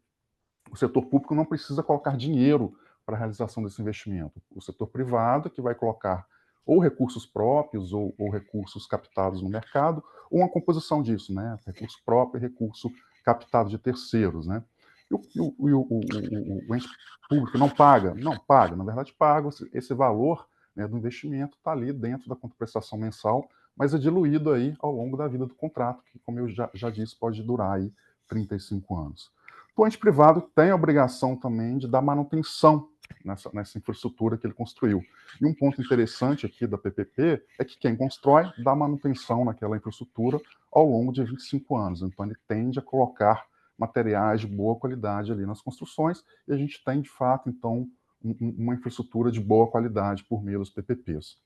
o setor público não precisa colocar dinheiro para a realização desse investimento. O setor privado que vai colocar ou recursos próprios ou recursos captados no mercado, ou uma composição disso, né? Recurso próprio e recurso captado de terceiros, né? E o ente público não paga? Não paga, na verdade paga. Esse valor, né, do investimento está ali dentro da contraprestação mensal, mas é diluído aí ao longo da vida do contrato, que, como eu já disse, pode durar aí 35 anos. O ente privado tem a obrigação também de dar manutenção nessa infraestrutura que ele construiu. E um ponto interessante aqui da PPP é que quem constrói dá manutenção naquela infraestrutura ao longo de 25 anos. Então, ele tende a colocar materiais de boa qualidade ali nas construções e a gente tem, de fato, então, uma infraestrutura de boa qualidade por meio dos PPPs.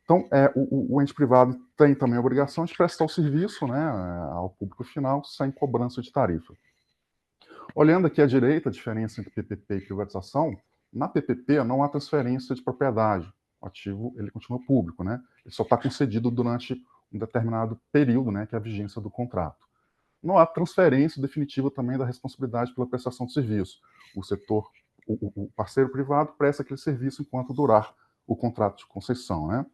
Então, o ente privado tem também a obrigação de prestar o serviço, né, ao público final sem cobrança de tarifa. Olhando aqui à direita, a diferença entre PPP e privatização, na PPP não há transferência de propriedade, o ativo ele continua público, né? Ele só está concedido durante um determinado período, né, que é a vigência do contrato. Não há transferência definitiva também da responsabilidade pela prestação de serviço. O parceiro privado presta aquele serviço enquanto durar o contrato de concessão, né?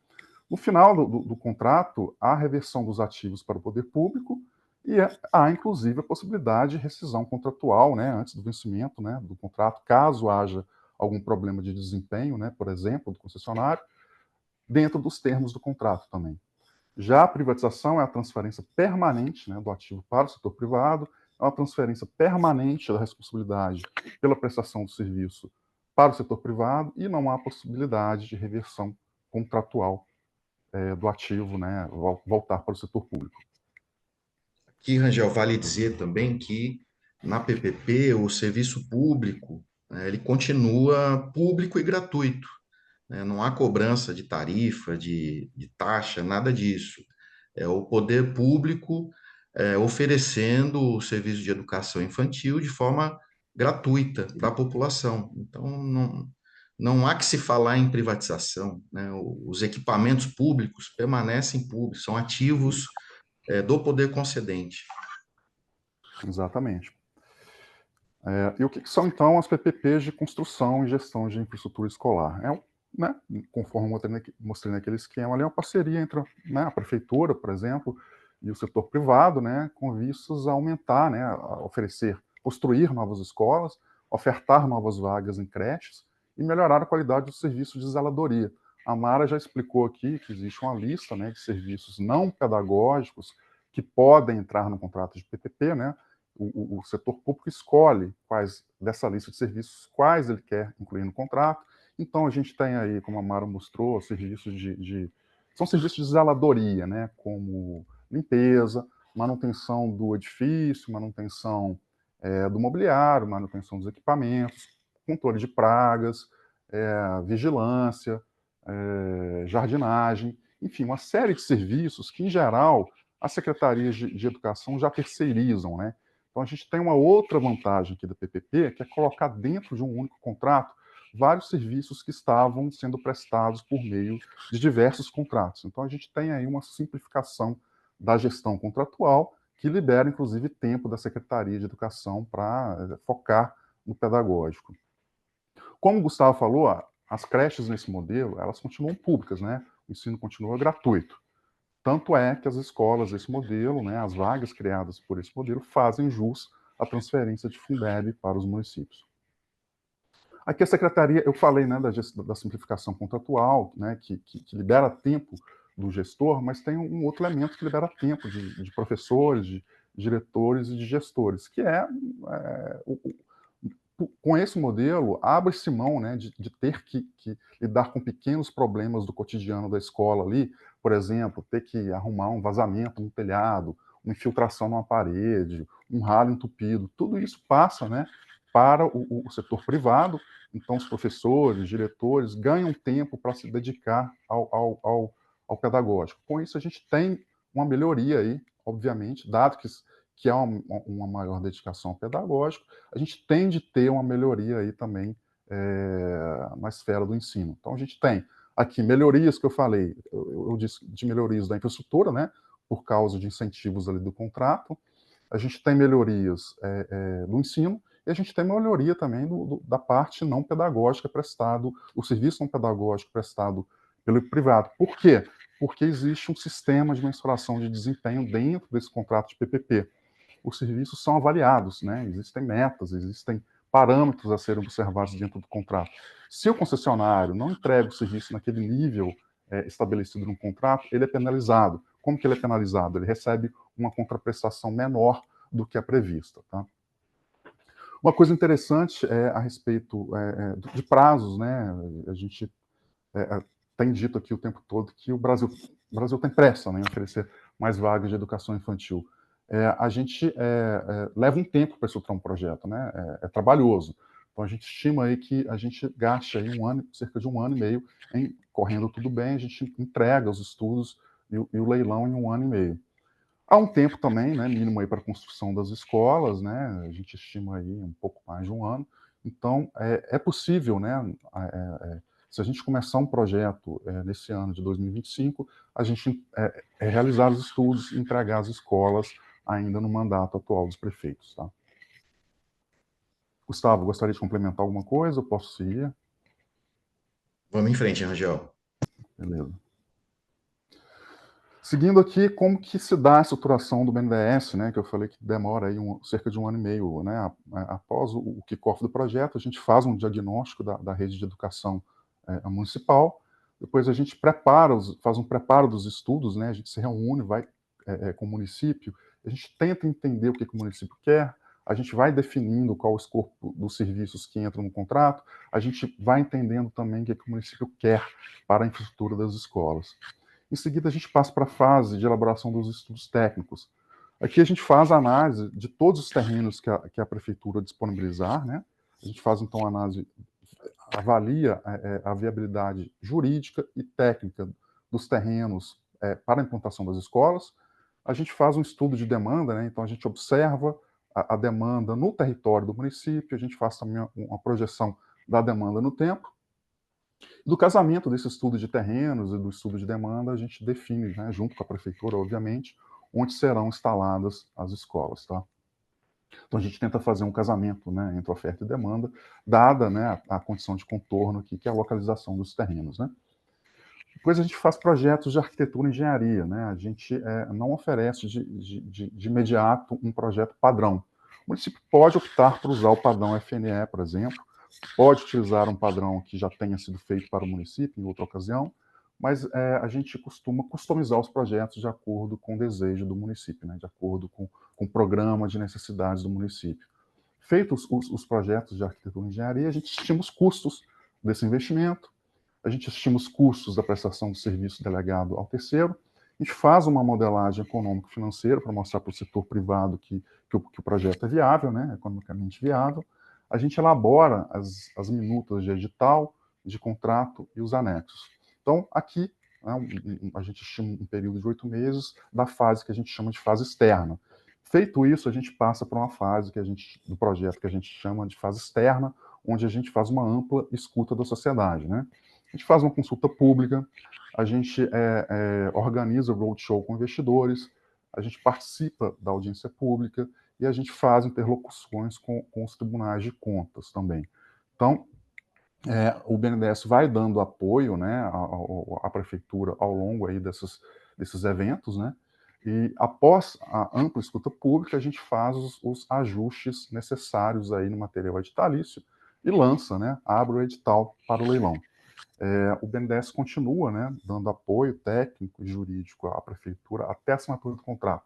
No final do contrato, há reversão dos ativos para o poder público, e há, inclusive, a possibilidade de rescisão contratual, né, antes do vencimento, né, do contrato, caso haja algum problema de desempenho, né, por exemplo, do concessionário, dentro dos termos do contrato também. Já a privatização é a transferência permanente, né, do ativo para o setor privado, é uma transferência permanente da responsabilidade pela prestação do serviço para o setor privado e não há possibilidade de reversão contratual do ativo, né, voltar para o setor público. Aqui, Rangel, vale dizer também que na PPP o serviço público, né, ele continua público e gratuito, né? Não há cobrança de tarifa, de taxa, nada disso. É o poder público oferecendo o serviço de educação infantil de forma gratuita para a população. Então, não há que se falar em privatização, né? Os equipamentos públicos permanecem públicos, são ativos do poder concedente. Exatamente. E o que são, então, as PPPs de construção e gestão de infraestrutura escolar? Né, conforme mostrei naquele esquema, ali é uma parceria entre, né, a prefeitura, por exemplo, e o setor privado, né, com vistas a aumentar, né, a oferecer, construir novas escolas, ofertar novas vagas em creches e melhorar a qualidade do serviço de zeladoria. A Mara já explicou aqui que existe uma lista, né, de serviços não pedagógicos que podem entrar no contrato de PPP, né. O setor público escolhe quais dessa lista de serviços, quais ele quer incluir no contrato. Então, a gente tem aí, como a Mara mostrou, serviços são serviços de zeladoria, né, como limpeza, manutenção do edifício, manutenção do mobiliário, manutenção dos equipamentos, controle de pragas, vigilância, jardinagem, enfim, uma série de serviços que, em geral, as secretarias de educação já terceirizam, né? Então, a gente tem uma outra vantagem aqui da PPP, que é colocar dentro de um único contrato vários serviços que estavam sendo prestados por meio de diversos contratos. Então, a gente tem aí uma simplificação da gestão contratual, que libera, inclusive, tempo da Secretaria de Educação para focar no pedagógico. Como o Gustavo falou, as creches nesse modelo, elas continuam públicas, né? O ensino continua gratuito. Tanto é que as escolas desse modelo, né, as vagas criadas por esse modelo, fazem jus à transferência de Fundeb para os municípios. Aqui a secretaria, eu falei, né, da simplificação contratual, né, que libera tempo do gestor, mas tem um outro elemento que libera tempo de professores, de diretores e de gestores, que com esse modelo, abre-se mão, né, de ter que lidar com pequenos problemas do cotidiano da escola ali, por exemplo, ter que arrumar um vazamento no telhado, uma infiltração numa parede, um ralo entupido, tudo isso passa, né, para o setor privado. Então, os professores, diretores ganham tempo para se dedicar ao pedagógico. Com isso, a gente tem uma melhoria aí, obviamente, dado que há uma maior dedicação ao pedagógico, a gente tem de ter uma melhoria aí também na esfera do ensino. Então, a gente tem aqui melhorias que eu falei, eu disse de melhorias da infraestrutura, né, por causa de incentivos ali do contrato, a gente tem melhorias do ensino, e a gente tem melhoria também da parte não pedagógica prestado, o serviço não pedagógico prestado pelo privado. Por quê? Porque existe um sistema de mensuração de desempenho dentro desse contrato de PPP. Os serviços são avaliados, né? Existem metas, existem parâmetros a serem observados dentro do contrato. Se o concessionário não entrega o serviço naquele nível estabelecido no contrato, ele é penalizado. Como que ele é penalizado? Ele recebe uma contraprestação menor do que a prevista, tá? Uma coisa interessante a respeito de prazos, né? A gente tem dito aqui o tempo todo que o Brasil tem pressa, né, em oferecer mais vagas de educação infantil. A gente leva um tempo para estruturar um projeto, né? É trabalhoso. Então, a gente estima aí que a gente gaste aí cerca de um ano e meio, correndo tudo bem, a gente entrega os estudos e o leilão em um ano e meio. Há um tempo também, né, mínimo aí para a construção das escolas, né? A gente estima aí um pouco mais de um ano. Então, é possível, né? Se a gente começar um projeto nesse ano de 2025, a gente realizar os estudos e entregar as escolas ainda no mandato atual dos prefeitos, tá? Gustavo, gostaria de complementar alguma coisa? Eu posso seguir? Vamos em frente, Rangel. Beleza. Seguindo aqui, como que se dá a estruturação do BNDES, né, que eu falei que demora aí cerca de um ano e meio, né, após o kickoff do projeto, a gente faz um diagnóstico da rede de educação municipal, depois a gente faz um preparo dos estudos, né, a gente se reúne, vai com o município, a gente tenta entender o que o município quer, a gente vai definindo qual o escopo dos serviços que entram no contrato, a gente vai entendendo também o que o município quer para a infraestrutura das escolas. Em seguida, a gente passa para a fase de elaboração dos estudos técnicos. Aqui a gente faz a análise de todos os terrenos que a prefeitura disponibilizar, né? A gente faz, então, a análise, avalia a viabilidade jurídica e técnica dos terrenos para a implantação das escolas. A gente faz um estudo de demanda, né? Então a gente observa a demanda no território do município, a gente faz também uma projeção da demanda no tempo. Do casamento desse estudo de terrenos e do estudo de demanda, a gente define, né, junto com a prefeitura, obviamente, onde serão instaladas as escolas, tá? Então, a gente tenta fazer um casamento, né, entre oferta e demanda, dada, né, a condição de contorno aqui, que é a localização dos terrenos, né? Depois a gente faz projetos de arquitetura e engenharia, né? A gente não oferece de imediato um projeto padrão. O município pode optar por usar o padrão FNE, por exemplo, pode utilizar um padrão que já tenha sido feito para o município em outra ocasião, mas a gente costuma customizar os projetos de acordo com o desejo do município, né? De acordo com o programa de necessidades do município. Feitos os projetos de arquitetura e engenharia, a gente estima os custos desse investimento, a gente estima os custos da prestação do serviço delegado ao terceiro, a gente faz uma modelagem econômico-financeira para mostrar para o setor privado que o projeto é viável, né, economicamente viável, a gente elabora as minutas de edital, de contrato e os anexos. Então, aqui, né, a gente estima um período de 8 meses da fase que a gente chama de fase externa. Feito isso, a gente passa para uma fase do projeto que a gente chama de fase externa, onde a gente faz uma ampla escuta da sociedade, né? A gente faz uma consulta pública, a gente organiza roadshow com investidores, a gente participa da audiência pública e a gente faz interlocuções com os tribunais de contas também. Então, o BNDES vai dando apoio, né, à prefeitura ao longo aí desses eventos, né? E após a ampla escuta pública, a gente faz os ajustes necessários aí no material editalício e lança, né, abre o edital para o leilão. O BNDES continua, né, dando apoio técnico e jurídico à prefeitura até a assinatura do contrato.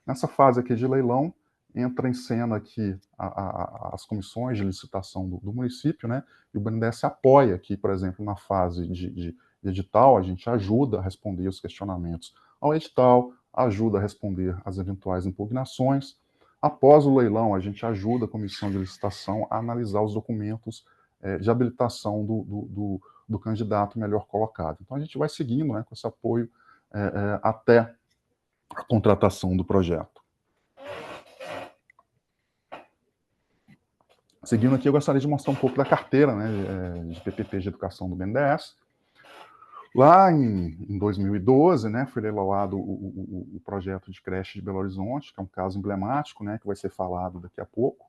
Nessa fase aqui de leilão, entra em cena aqui as comissões de licitação do município, né, e o BNDES apoia aqui, por exemplo, na fase de edital, a gente ajuda a responder os questionamentos ao edital, ajuda a responder às eventuais impugnações. Após o leilão, a gente ajuda a comissão de licitação a analisar os documentos de habilitação do candidato melhor colocado. Então, a gente vai seguindo, né, com esse apoio até a contratação do projeto. Seguindo aqui, eu gostaria de mostrar um pouco da carteira, né, de PPP de educação do BNDES. Lá em 2012, né, foi leiloado o projeto de creche de Belo Horizonte, que é um caso emblemático, né, que vai ser falado daqui a pouco.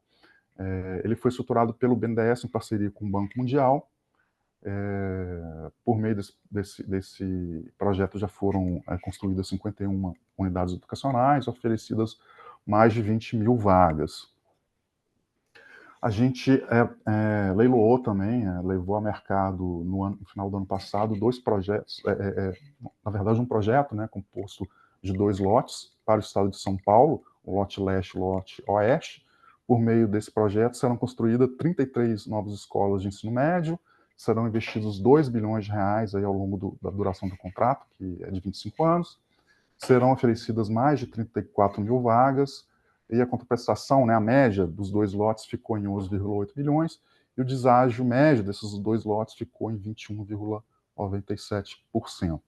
Ele foi estruturado pelo BNDES em parceria com o Banco Mundial. Por meio desse projeto já foram construídas 51 unidades educacionais, oferecidas mais de 20 mil vagas. A gente leiloou também, levou a mercado no final do ano passado 2 projetos, na verdade um projeto, né, composto de 2 lotes para o estado de São Paulo, o lote leste e o lote oeste. Por meio desse projeto serão construídas 33 novas escolas de ensino médio, serão investidos 2 bilhões de reais aí ao longo da duração do contrato, que é de 25 anos, serão oferecidas mais de 34 mil vagas, e a contraprestação, né, a média dos 2 lotes ficou em 11,8 milhões, e o deságio médio desses 2 lotes ficou em 21,97%.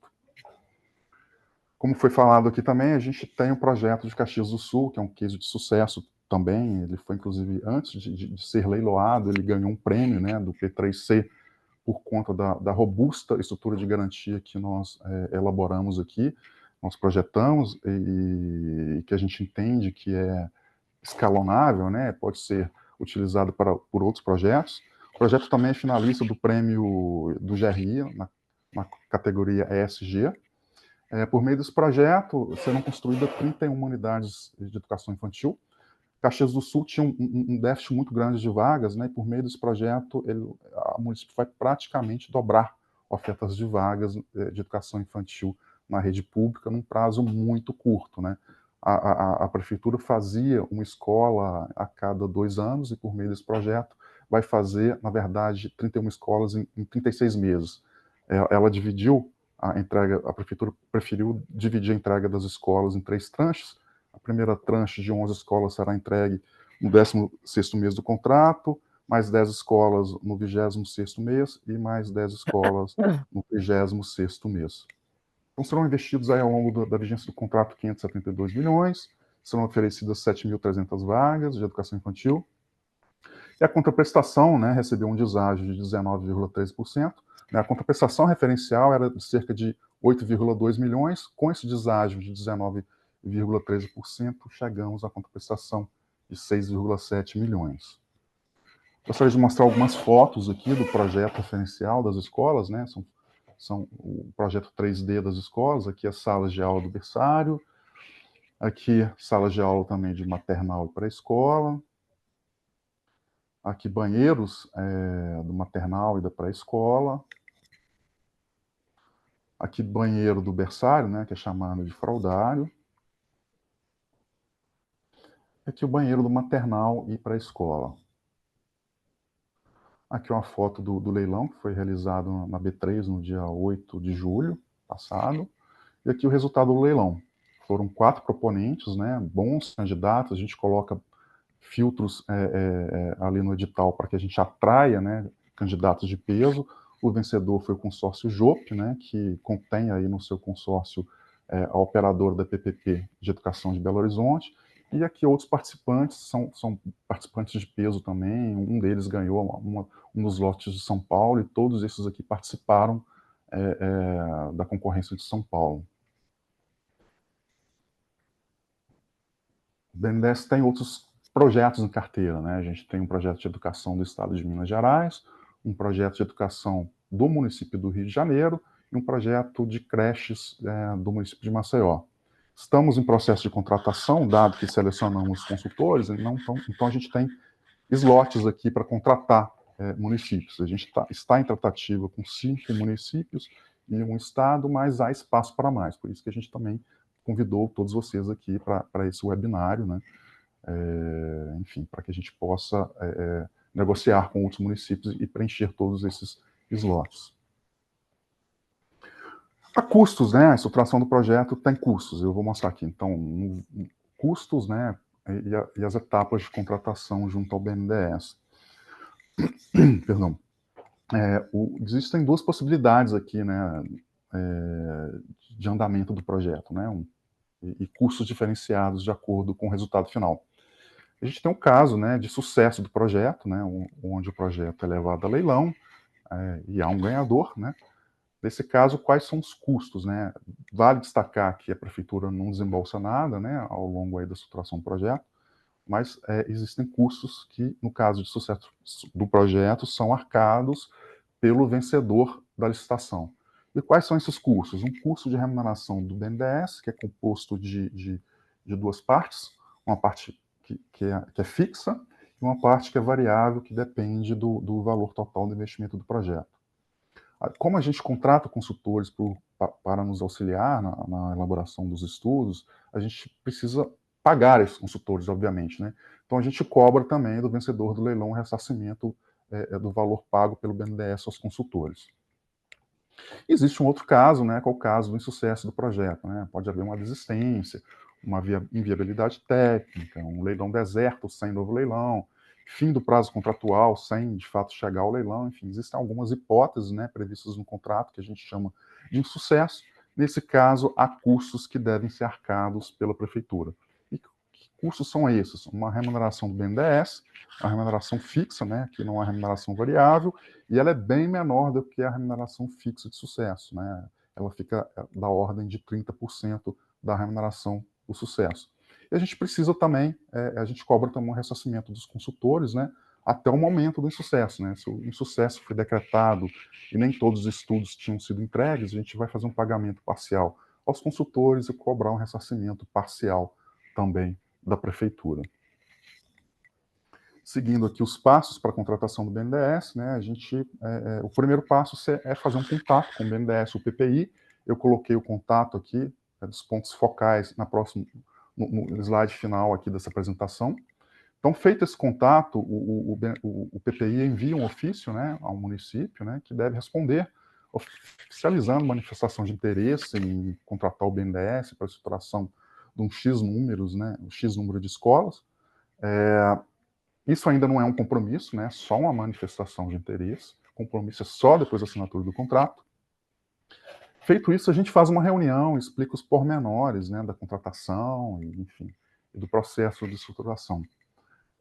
Como foi falado aqui também, a gente tem um projeto de Caxias do Sul, que é um case de sucesso também, ele foi inclusive, antes de ser leiloado, ele ganhou um prêmio, né, do P3C, por conta da robusta estrutura de garantia que nós elaboramos aqui, nós projetamos e que a gente entende que é escalonável, né, pode ser utilizado por outros projetos. O projeto também é finalista do prêmio do GRI, na categoria ESG. Por meio desse projeto, serão construídas 31 unidades de educação infantil. Caxias do Sul tinha um déficit muito grande de vagas, né, e por meio desse projeto, o município vai praticamente dobrar ofertas de vagas de educação infantil na rede pública num prazo muito curto, né. A prefeitura fazia uma escola a cada 2 anos, e por meio desse projeto vai fazer, na verdade, 31 escolas em 36 meses. Ela dividiu a entrega, a prefeitura preferiu dividir a entrega das escolas em 3 tranches. A primeira tranche de 11 escolas será entregue no 16º mês do contrato, mais 10 escolas no 26º mês e mais 10 escolas no 36º mês. Então serão investidos aí ao longo da vigência do contrato 572 milhões, serão oferecidas 7.300 vagas de educação infantil. E a contraprestação, né, recebeu um deságio de 19,3%. A contraprestação referencial era de cerca de 8,2 milhões. Com esse deságio de 19,13%, chegamos à contraprestação de 6,7 milhões. Gostaria de mostrar algumas fotos aqui do projeto referencial das escolas, né? São o projeto 3D das escolas. Aqui as salas de aula do berçário, aqui salas de aula também de maternal e pré-escola, aqui banheiros do maternal e da pré-escola, aqui banheiro do berçário, né, que é chamado de fraldário, aqui o banheiro do maternal e pré-escola. Aqui uma foto do leilão que foi realizado na B3 no dia 8 de julho passado, e aqui o resultado do leilão. Foram 4 proponentes, né, bons candidatos. A gente coloca filtros ali no edital para que a gente atraia, né, candidatos de peso. O vencedor foi o consórcio JOP, né, que contém aí no seu consórcio a operadora da PPP de Educação de Belo Horizonte. E aqui outros participantes, são participantes de peso também. Um deles ganhou um dos lotes de São Paulo, e todos esses aqui participaram da concorrência de São Paulo. O BNDES tem outros projetos em carteira, né? A gente tem um projeto de educação do Estado de Minas Gerais, um projeto de educação do município do Rio de Janeiro e um projeto de creches do município de Maceió. Estamos em processo de contratação, dado que selecionamos consultores, então a gente tem slots aqui para contratar municípios. A gente está em tratativa com 5 municípios e um estado, mas há espaço para mais. Por isso que a gente também convidou todos vocês aqui para esse webinário, né? Enfim, para que a gente possa negociar com outros municípios e preencher todos esses slots. Há custos, né? A estruturação do projeto tem custos. Eu vou mostrar aqui. Então, custos, né? E as etapas de contratação junto ao BNDES. Perdão. Existem 2 possibilidades aqui, né? De andamento do projeto, né? E custos diferenciados de acordo com o resultado final. A gente tem um caso, né, de sucesso do projeto, né, onde o projeto é levado a leilão e há um ganhador, né. Nesse caso, quais são os custos, né? Vale destacar que a prefeitura não desembolsa nada, né, ao longo aí da estruturação do projeto, mas existem custos que, no caso de sucesso do projeto, são arcados pelo vencedor da licitação. E quais são esses custos? Um custo de remuneração do BNDES, que é composto de 2 partes, uma parte que é fixa e uma parte que é variável, que depende do valor total do investimento do projeto. Como a gente contrata consultores para nos auxiliar na elaboração dos estudos, a gente precisa pagar esses consultores, obviamente, né? Então a gente cobra também do vencedor do leilão o ressarcimento do valor pago pelo BNDES aos consultores. Existe um outro caso, né, que é o caso do insucesso do projeto, né? Pode haver uma desistência, uma inviabilidade técnica, um leilão deserto sem novo leilão, fim do prazo contratual sem, de fato, chegar ao leilão. Enfim, existem algumas hipóteses, né, previstas no contrato que a gente chama de insucesso. Nesse caso, há custos que devem ser arcados pela prefeitura. E que custos são esses? Uma remuneração do BNDES, a remuneração fixa, né, que não é remuneração variável, e ela é bem menor do que a remuneração fixa de sucesso, né? Ela fica da ordem de 30% da remuneração do sucesso. E a gente precisa também, a gente cobra também um ressarcimento dos consultores, né, até o momento do insucesso, né? Se o insucesso foi decretado e nem todos os estudos tinham sido entregues, a gente vai fazer um pagamento parcial aos consultores e cobrar um ressarcimento parcial também da prefeitura. Seguindo aqui os passos para a contratação do BNDES, né, o primeiro passo é fazer um contato com o BNDES, o PPI. Eu coloquei o contato aqui, dos pontos focais no slide final aqui dessa apresentação. Então, feito esse contato, o PPI envia um ofício, né, ao município, né, que deve responder, oficializando manifestação de interesse em contratar o BNDES para a estruturação de um X números, né, um X número de escolas. Isso ainda não é um compromisso, né? Só uma manifestação de interesse. O compromisso é só depois da assinatura do contrato. Feito isso, a gente faz uma reunião, explica os pormenores, né, da contratação, enfim. e do processo de estruturação.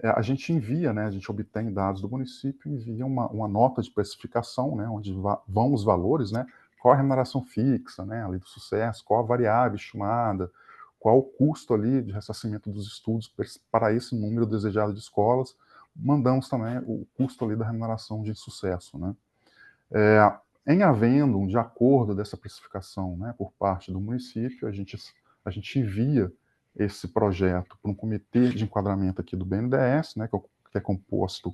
A gente envia, né, a gente obtém dados do município, envia uma nota de precificação, né, onde vão os valores, né, qual a remuneração fixa, né, ali do sucesso, qual a variável estimada, qual o custo ali de ressarcimento dos estudos para esse número desejado de escolas, mandamos também o custo ali da remuneração de sucesso, né. Em havendo um de acordo dessa precificação, né, por parte do município, a gente envia esse projeto para um comitê de enquadramento aqui do BNDES, né, que é composto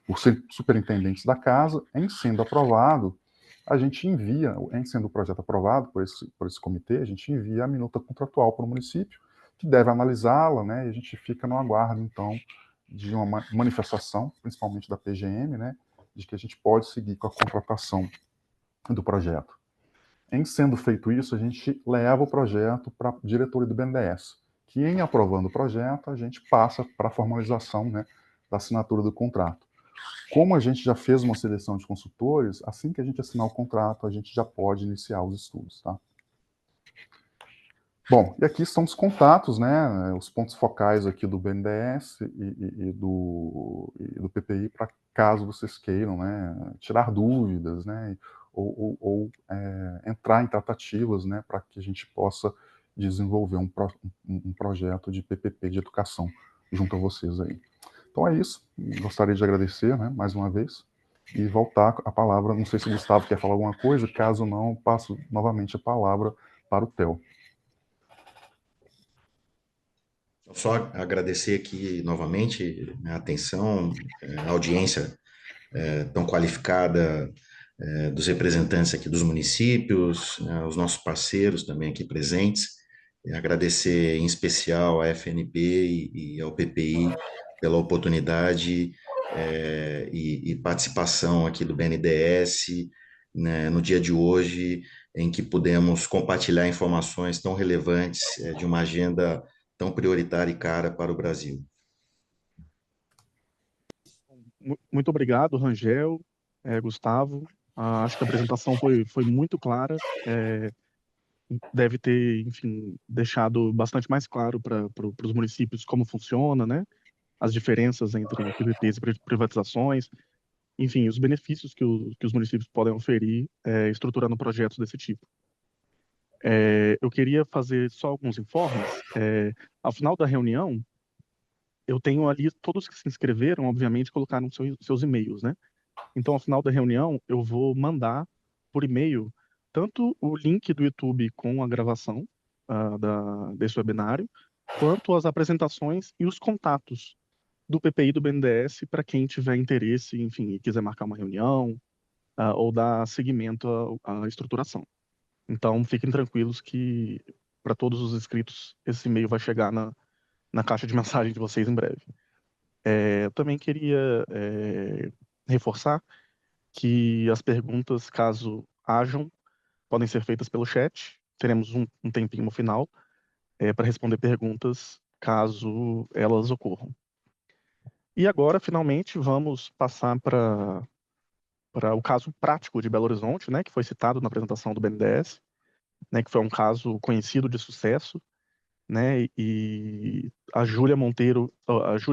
por superintendentes da casa. Em sendo aprovado, a gente envia, em sendo o projeto aprovado por esse comitê, a gente envia a minuta contratual para o município, que deve analisá-la, né, e a gente fica no aguardo, então, de uma manifestação, principalmente da PGM, né, de que a gente pode seguir com a contratação do projeto. Em sendo feito isso, a gente leva o projeto para a diretoria do BNDES, que, em aprovando o projeto, a gente passa para a formalização, né, da assinatura do contrato. Como a gente já fez uma seleção de consultores, assim que a gente assinar o contrato, a gente já pode iniciar os estudos, tá? Bom, e aqui estão os contatos, né, os pontos focais aqui do BNDES e do PPI, para caso vocês queiram, né, tirar dúvidas, né, ou entrar em tratativas, né, para que a gente possa desenvolver um projeto de PPP de educação junto a vocês aí. Então é isso, gostaria de agradecer, né, mais uma vez, e voltar a palavra, não sei se o Gustavo quer falar alguma coisa, caso não, passo novamente a palavra para o Theo. Só agradecer aqui novamente a atenção, a audiência tão qualificada dos representantes aqui dos municípios, os nossos parceiros também aqui presentes. Agradecer em especial à FNP e ao PPI pela oportunidade e participação aqui do BNDES, né, no dia de hoje, em que pudemos compartilhar informações tão relevantes de uma agenda tão prioritária e cara para o Brasil. Muito obrigado, Rangel, Gustavo. Acho que a apresentação foi muito clara. Deve ter, enfim, deixado bastante mais claro para os municípios como funciona, né? As diferenças entre PPPs e privatizações, enfim, os benefícios que os municípios podem oferir estruturando projetos desse tipo. Eu queria fazer só alguns informes. Ao final da reunião, eu tenho ali, todos que se inscreveram, obviamente, colocaram seus e-mails, né? Então, ao final da reunião, eu vou mandar por e-mail tanto o link do YouTube com a gravação desse webinário, quanto as apresentações e os contatos do PPI do BNDES para quem tiver interesse, enfim, e quiser marcar uma reunião ou dar seguimento à estruturação. Então, fiquem tranquilos que para todos os inscritos esse e-mail vai chegar na caixa de mensagem de vocês em breve. Eu também queria reforçar que as perguntas, caso hajam, podem ser feitas pelo chat. Teremos um tempinho no final para responder perguntas, caso elas ocorram. E agora, finalmente, vamos passar para o caso prático de Belo Horizonte, né, que foi citado na apresentação do BNDES, né, que foi um caso conhecido de sucesso, né, e a Júlia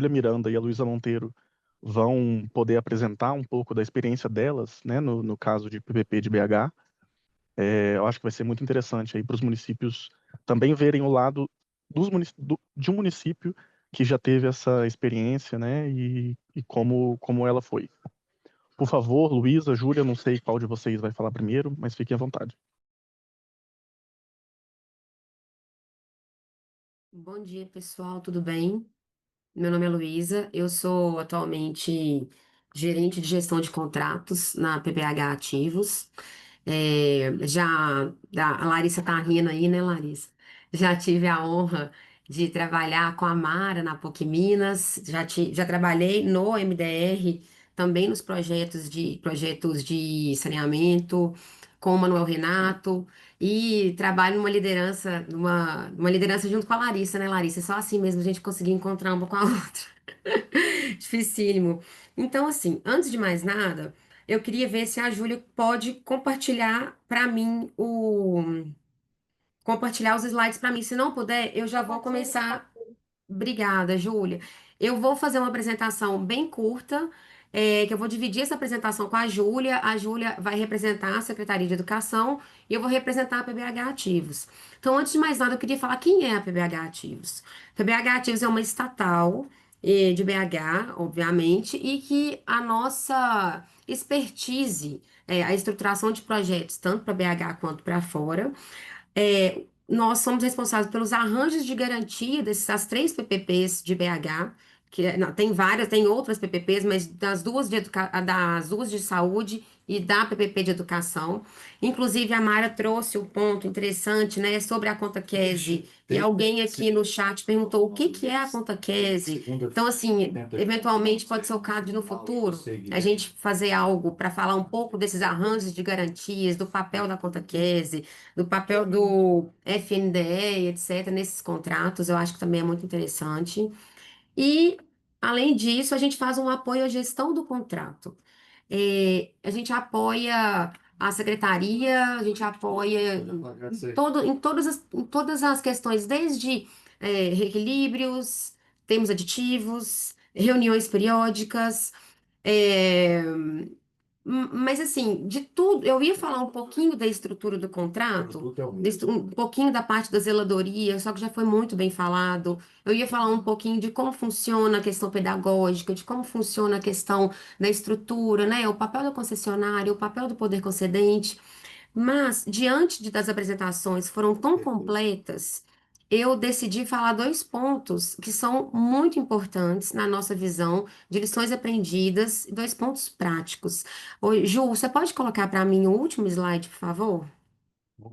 Miranda e a Luísa Monteiro vão poder apresentar um pouco da experiência delas, né, no caso de PPP de BH. Eu acho que vai ser muito interessante aí para os municípios também verem o lado de um município que já teve essa experiência, né, e como ela foi. Por favor, Luísa, Júlia, não sei qual de vocês vai falar primeiro, mas fiquem à vontade. Bom dia, pessoal, tudo bem? Meu nome é Luísa, eu sou atualmente gerente de gestão de contratos na PPH Ativos. A Larissa tá rindo aí, né, Larissa? Já tive a honra de trabalhar com a Mara na PUC Minas, já trabalhei no MDR, também nos projetos de saneamento, com o Manuel Renato, e trabalho numa liderança junto com a Larissa, né, Larissa? Só assim mesmo a gente conseguir encontrar uma com a outra. Dificílimo. Então, assim, antes de mais nada, eu queria ver se a Júlia pode compartilhar para mim compartilhar os slides para mim. Se não puder, eu já vou começar. Obrigada, Júlia. Eu vou fazer uma apresentação bem curta, que eu vou dividir essa apresentação com a Júlia. A Júlia vai representar a Secretaria de Educação e eu vou representar a PBH Ativos. Então, antes de mais nada, eu queria falar quem é a PBH Ativos. A PBH Ativos é uma estatal, de BH, obviamente, e que a nossa expertise, a estruturação de projetos, tanto para BH quanto para fora, nós somos responsáveis pelos arranjos de garantia dessas três PPPs de BH, não, tem várias, tem outras PPPs, mas das duas de saúde e da PPP de educação. Inclusive, a Mara trouxe um ponto interessante, né, sobre a conta QESE, e alguém aqui no chat perguntou o que que é a conta QESE. Então, assim, eventualmente pode ser o caso de no futuro a gente fazer algo para falar um pouco desses arranjos de garantias, do papel da conta QESE, do papel do FNDE, etc., nesses contratos, eu acho que também é muito interessante. E, além disso, a gente faz um apoio à gestão do contrato. A gente apoia a secretaria, a gente apoia em todas as questões, desde reequilíbrios, termos aditivos, reuniões periódicas, é, mas assim, de tudo, eu ia falar um pouquinho da estrutura do contrato, um pouquinho da parte da zeladoria, só que já foi muito bem falado. Eu ia falar um pouquinho de como funciona a questão pedagógica, de como funciona a questão da estrutura, né? O papel da concessionária, o papel do poder concedente. Mas, das apresentações foram tão completas, eu decidi falar dois pontos que são muito importantes na nossa visão de lições aprendidas, dois pontos práticos. Oi, Ju, você pode colocar para mim o último slide, por favor?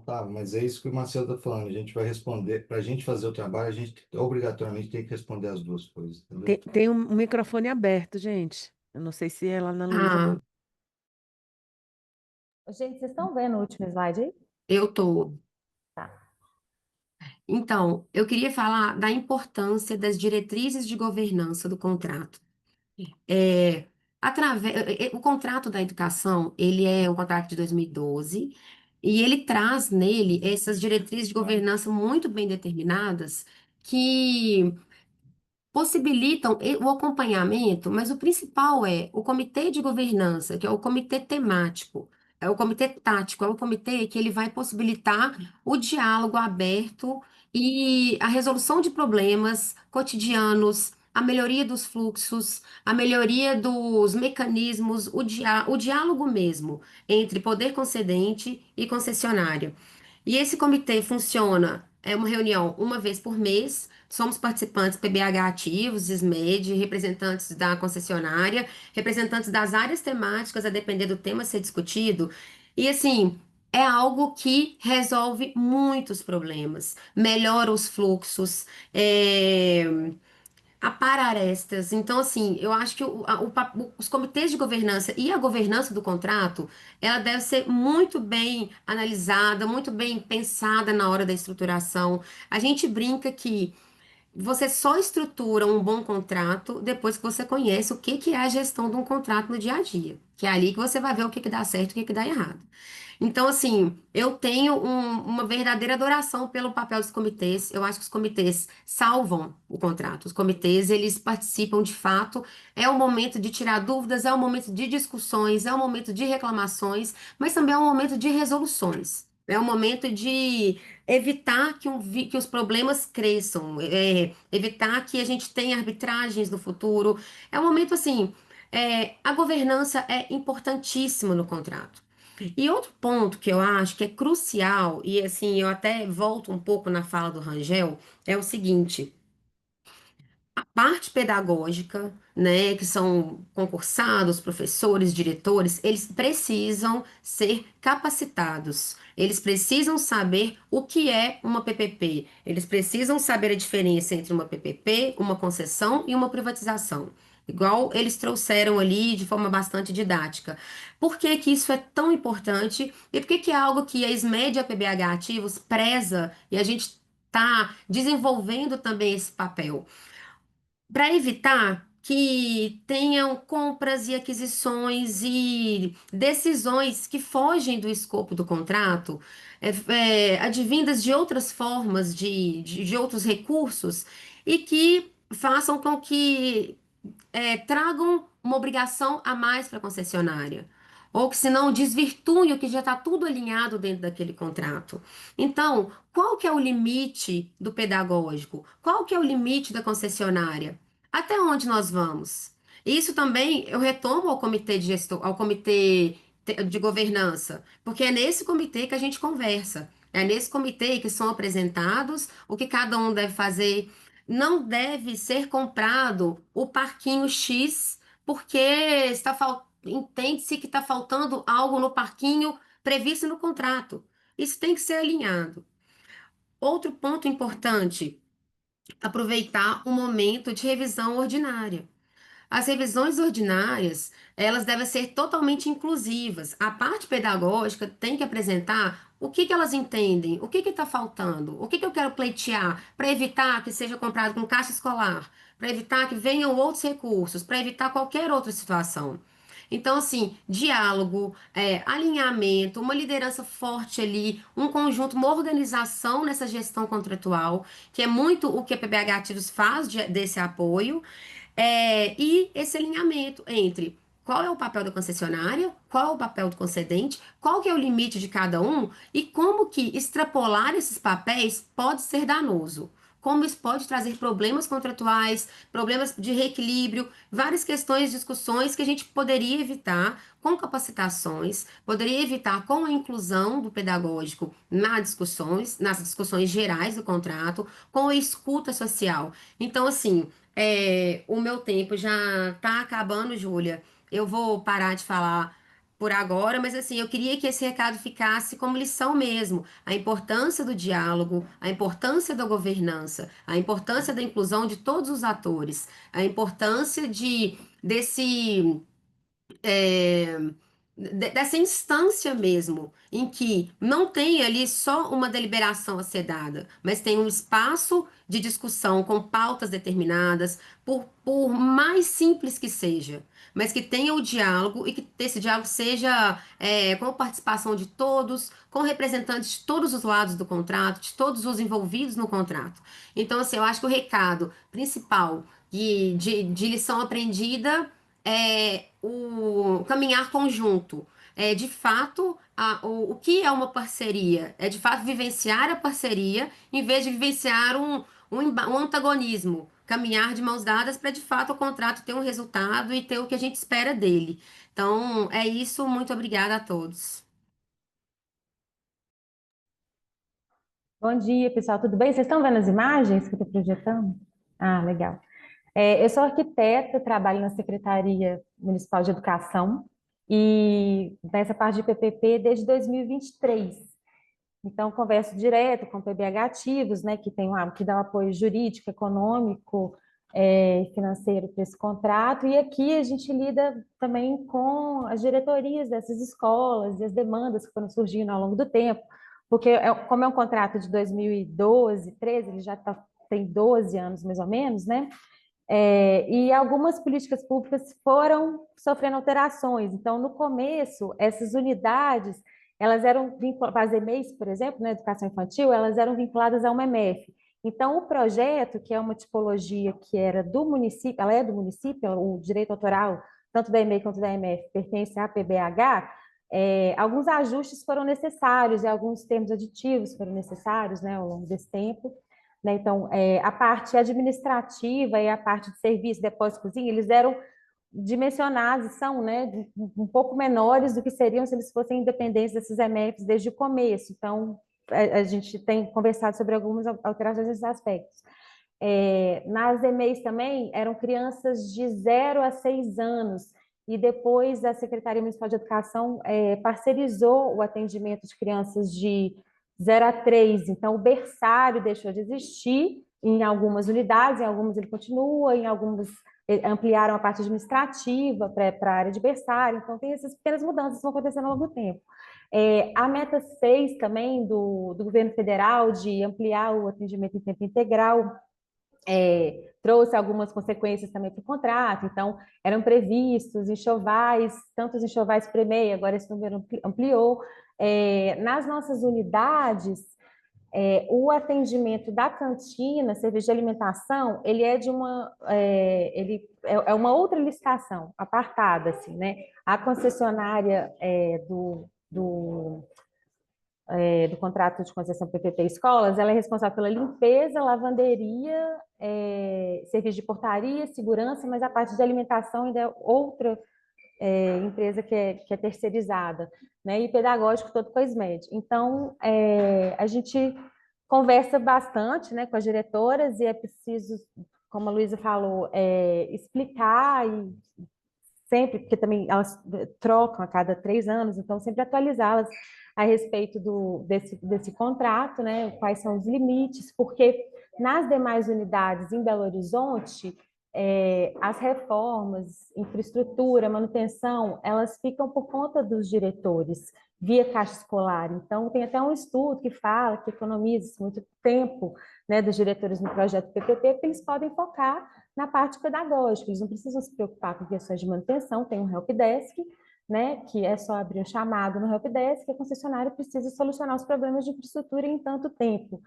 Tá, mas é isso que o Marcelo está falando. A gente vai responder. Para a gente fazer o trabalho, a gente obrigatoriamente tem que responder as duas coisas, entendeu? Tem um microfone aberto, gente. Eu não sei se é lá na Luísa. Ah, Gente, vocês estão vendo o último slide aí? eu tô. Tá. Então, eu queria falar da importância das diretrizes de governança do contrato. É, o contrato da educação, ele é um contrato de 2012 e ele traz nele essas diretrizes de governança muito bem determinadas que possibilitam o acompanhamento, mas o principal é o comitê de governança, que é o comitê temático, é o comitê tático, é o comitê que ele vai possibilitar o diálogo aberto e a resolução de problemas cotidianos, a melhoria dos fluxos, a melhoria dos mecanismos, o diálogo mesmo entre poder concedente e concessionária. E esse comitê funciona, é uma reunião uma vez por mês. Somos participantes PBH ativos, SMED, representantes da concessionária, representantes das áreas temáticas, a depender do tema a ser discutido. E assim, é algo que resolve muitos problemas, melhora os fluxos, apara arestas. Então, assim, eu acho que os comitês de governança e a governança do contrato, ela deve ser muito bem analisada, muito bem pensada na hora da estruturação. A gente brinca que você só estrutura um bom contrato depois que você conhece o que que é a gestão de um contrato no dia a dia, que é ali que você vai ver o que que dá certo e o que que dá errado. Então, assim, eu tenho uma verdadeira adoração pelo papel dos comitês. Eu acho que os comitês salvam o contrato. Os comitês, eles participam de fato. É o momento de tirar dúvidas, é o momento de discussões, é o momento de reclamações, mas também é um momento de resoluções. É o momento de evitar que os problemas cresçam, evitar que a gente tenha arbitragens no futuro. É um momento assim, a governança é importantíssima no contrato. E outro ponto que eu acho que é crucial, e assim, eu até volto um pouco na fala do Rangel, é o seguinte: a parte pedagógica, né, que são concursados, professores, diretores, eles precisam ser capacitados. Eles precisam saber o que é uma PPP. Eles precisam saber a diferença entre uma PPP, uma concessão e uma privatização. Igual eles trouxeram ali de forma bastante didática. Por que que isso é tão importante? E por que que é algo que a SMED e a PBH Ativos preza e a gente está desenvolvendo também esse papel? Para evitar que tenham compras e aquisições e decisões que fogem do escopo do contrato, advindas de outras formas, de outros recursos, e que façam com que tragam uma obrigação a mais para a concessionária. Ou que, se não, desvirtuem o que já está tudo alinhado dentro daquele contrato. Então, qual que é o limite do pedagógico? Qual que é o limite da concessionária? Até onde nós vamos? Isso também eu retomo ao comitê de gestão, ao comitê de governança, porque é nesse comitê que a gente conversa. É nesse comitê que são apresentados o que cada um deve fazer. Não deve ser comprado o parquinho X, porque entende-se que está faltando algo no parquinho previsto no contrato. Isso tem que ser alinhado. Outro ponto importante, aproveitar o momento de revisão ordinária. As revisões ordinárias, elas devem ser totalmente inclusivas. A parte pedagógica tem que apresentar o que que elas entendem, o que está faltando, o que que eu quero pleitear para evitar que seja comprado com caixa escolar, para evitar que venham outros recursos, para evitar qualquer outra situação. Então, assim, diálogo, alinhamento, uma liderança forte ali, um conjunto, uma organização nessa gestão contratual, que é muito o que a PBH Ativos faz desse apoio. E esse alinhamento entre qual é o papel da concessionária, qual é o papel do concedente, qual que é o limite de cada um e como que extrapolar esses papéis pode ser danoso. Como isso pode trazer problemas contratuais, problemas de reequilíbrio, várias questões, discussões que a gente poderia evitar com capacitações, poderia evitar com a inclusão do pedagógico nas discussões gerais do contrato, com a escuta social. Então, assim, o meu tempo já está acabando, Júlia. Eu vou parar de falar por agora, mas assim, eu queria que esse recado ficasse como lição mesmo. A importância do diálogo, a importância da governança, a importância da inclusão de todos os atores, a importância é, dessa instância mesmo, em que não tem ali só uma deliberação a ser dada, mas tem um espaço de discussão com pautas determinadas, por mais simples que seja, mas que tenha o diálogo e que esse diálogo seja com a participação de todos, com representantes de todos os lados do contrato, de todos os envolvidos no contrato. Então, assim, eu acho que o recado principal de lição aprendida é o caminhar conjunto. É de fato o que é uma parceria? É de fato vivenciar a parceria em vez de vivenciar um antagonismo. Caminhar de mãos dadas para de fato o contrato ter um resultado e ter o que a gente espera dele. Então, é isso. Muito obrigada a todos. Bom dia, pessoal, tudo bem? Vocês estão vendo as imagens que eu estou projetando? Ah, legal. Eu sou arquiteta, trabalho na Secretaria Municipal de Educação e nessa parte de PPP desde 2023. Então, converso direto com o PBH Ativos, né, que dá um apoio jurídico, econômico, financeiro para esse contrato, e aqui a gente lida também com as diretorias dessas escolas e as demandas que foram surgindo ao longo do tempo, porque como é um contrato de 2012, 13, ele já tem 12 anos mais ou menos, né? E algumas políticas públicas foram sofrendo alterações. Então, no começo, essas unidades, elas eram vinculadas, as EMEIs, por exemplo, na educação infantil, elas eram vinculadas a uma EMF. Então, o projeto, que é uma tipologia que era do município, ela é do município, o direito autoral, tanto da EMEI quanto da EMF, pertence à PBH, alguns ajustes foram necessários e alguns termos aditivos foram necessários, né, ao longo desse tempo. Né? Então, a parte administrativa e a parte de serviço, depósito e cozinha, eles eram dimensionados, são, né, um pouco menores do que seriam se eles fossem independentes desses EMEPs desde o começo. Então, a gente tem conversado sobre algumas alterações nesses aspectos. Nas EMEIs também eram crianças de 0 a 6 anos, e depois a Secretaria Municipal de Educação parcerizou o atendimento de crianças de 0 a 3, então o berçário deixou de existir em algumas unidades, em algumas ele continua, em algumas ampliaram a parte administrativa para a área de berçário, então tem essas pequenas mudanças que vão acontecendo ao longo do tempo. A meta 6 também do governo federal de ampliar o atendimento em tempo integral, trouxe algumas consequências também para o contrato, então eram previstos enxovais, tantos enxovais por e-mail, agora esse número ampliou. Nas nossas unidades, O atendimento da cantina, serviço de alimentação, ele é de uma outra licitação, apartada, assim, né? A concessionária do contrato de concessão PPP Escolas, ela é responsável pela limpeza, lavanderia, serviço de portaria, segurança, mas a parte de alimentação ainda é outra empresa que é terceirizada, né? E pedagógico todo com a SMED. Então, a gente conversa bastante, né, com as diretoras e é preciso, como a Luísa falou, explicar e sempre, porque também elas trocam a cada 3 anos, então sempre atualizá-las a respeito desse contrato, né? Quais são os limites, porque nas demais unidades em Belo Horizonte, as reformas, infraestrutura, manutenção, elas ficam por conta dos diretores, via Caixa Escolar. Então, tem até um estudo que fala que economiza muito tempo, né, dos diretores no projeto PPP, porque eles podem focar na parte pedagógica, eles não precisam se preocupar com questões de manutenção, tem um helpdesk, né, que é só abrir um chamado no helpdesk, a concessionária precisa solucionar os problemas de infraestrutura em tanto tempo.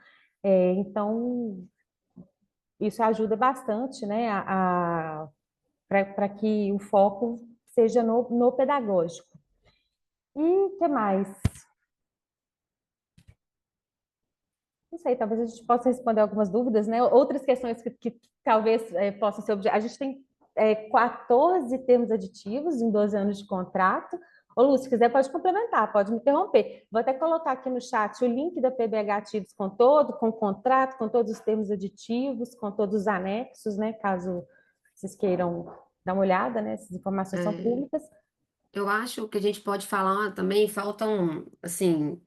Então, isso ajuda bastante, né, para que o foco seja no pedagógico. E o que mais? Não sei, talvez a gente possa responder algumas dúvidas, né? Outras questões que talvez possam ser objeto. A gente tem 14 termos aditivos em 12 anos de contrato. Ô, Lúcio, se quiser pode complementar, pode me interromper. Vou até colocar aqui no chat o link da PBH Ativos com o contrato, com todos os termos aditivos, com todos os anexos, né? Caso vocês queiram dar uma olhada, né? Essas informações são públicas. Eu acho que a gente pode falar também, faltam, assim,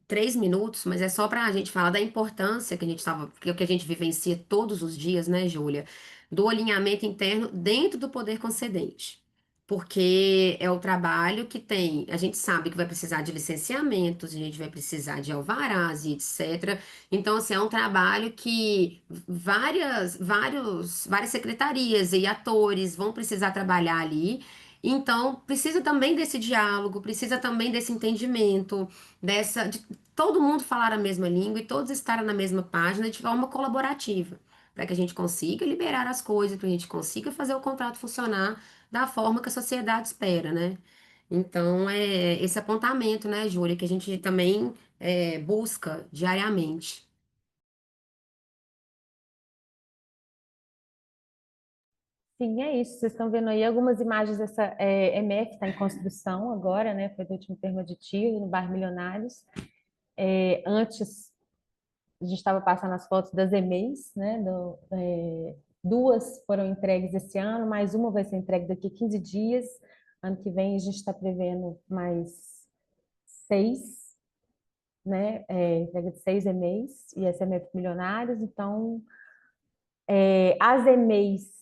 3 minutos, mas é só para a gente falar da importância que a gente vivencia todos os dias, né, Júlia, do alinhamento interno dentro do poder concedente. Porque é o trabalho que a gente sabe que vai precisar de licenciamentos, a gente vai precisar de alvarás e etc. Então, assim, é um trabalho que várias secretarias e atores vão precisar trabalhar ali. Então, precisa também desse diálogo, precisa também desse entendimento, de todo mundo falar a mesma língua e todos estarem na mesma página de forma colaborativa, para que a gente consiga liberar as coisas, para a gente consiga fazer o contrato funcionar da forma que a sociedade espera, né? Então, é esse apontamento, né, Júlia, que a gente também busca diariamente. Sim, é isso. Vocês estão vendo aí algumas imagens dessa MF está em construção agora, né? Foi do último termo aditivo no bairro Milionários. Antes a gente estava passando as fotos das EMEIs, né? 2 foram entregues esse ano, mais uma vai ser entregue daqui a 15 dias. Ano que vem a gente está prevendo mais 6, né? Entrega de 6 EMEIs e SMF Milionários. Então, as EMEIs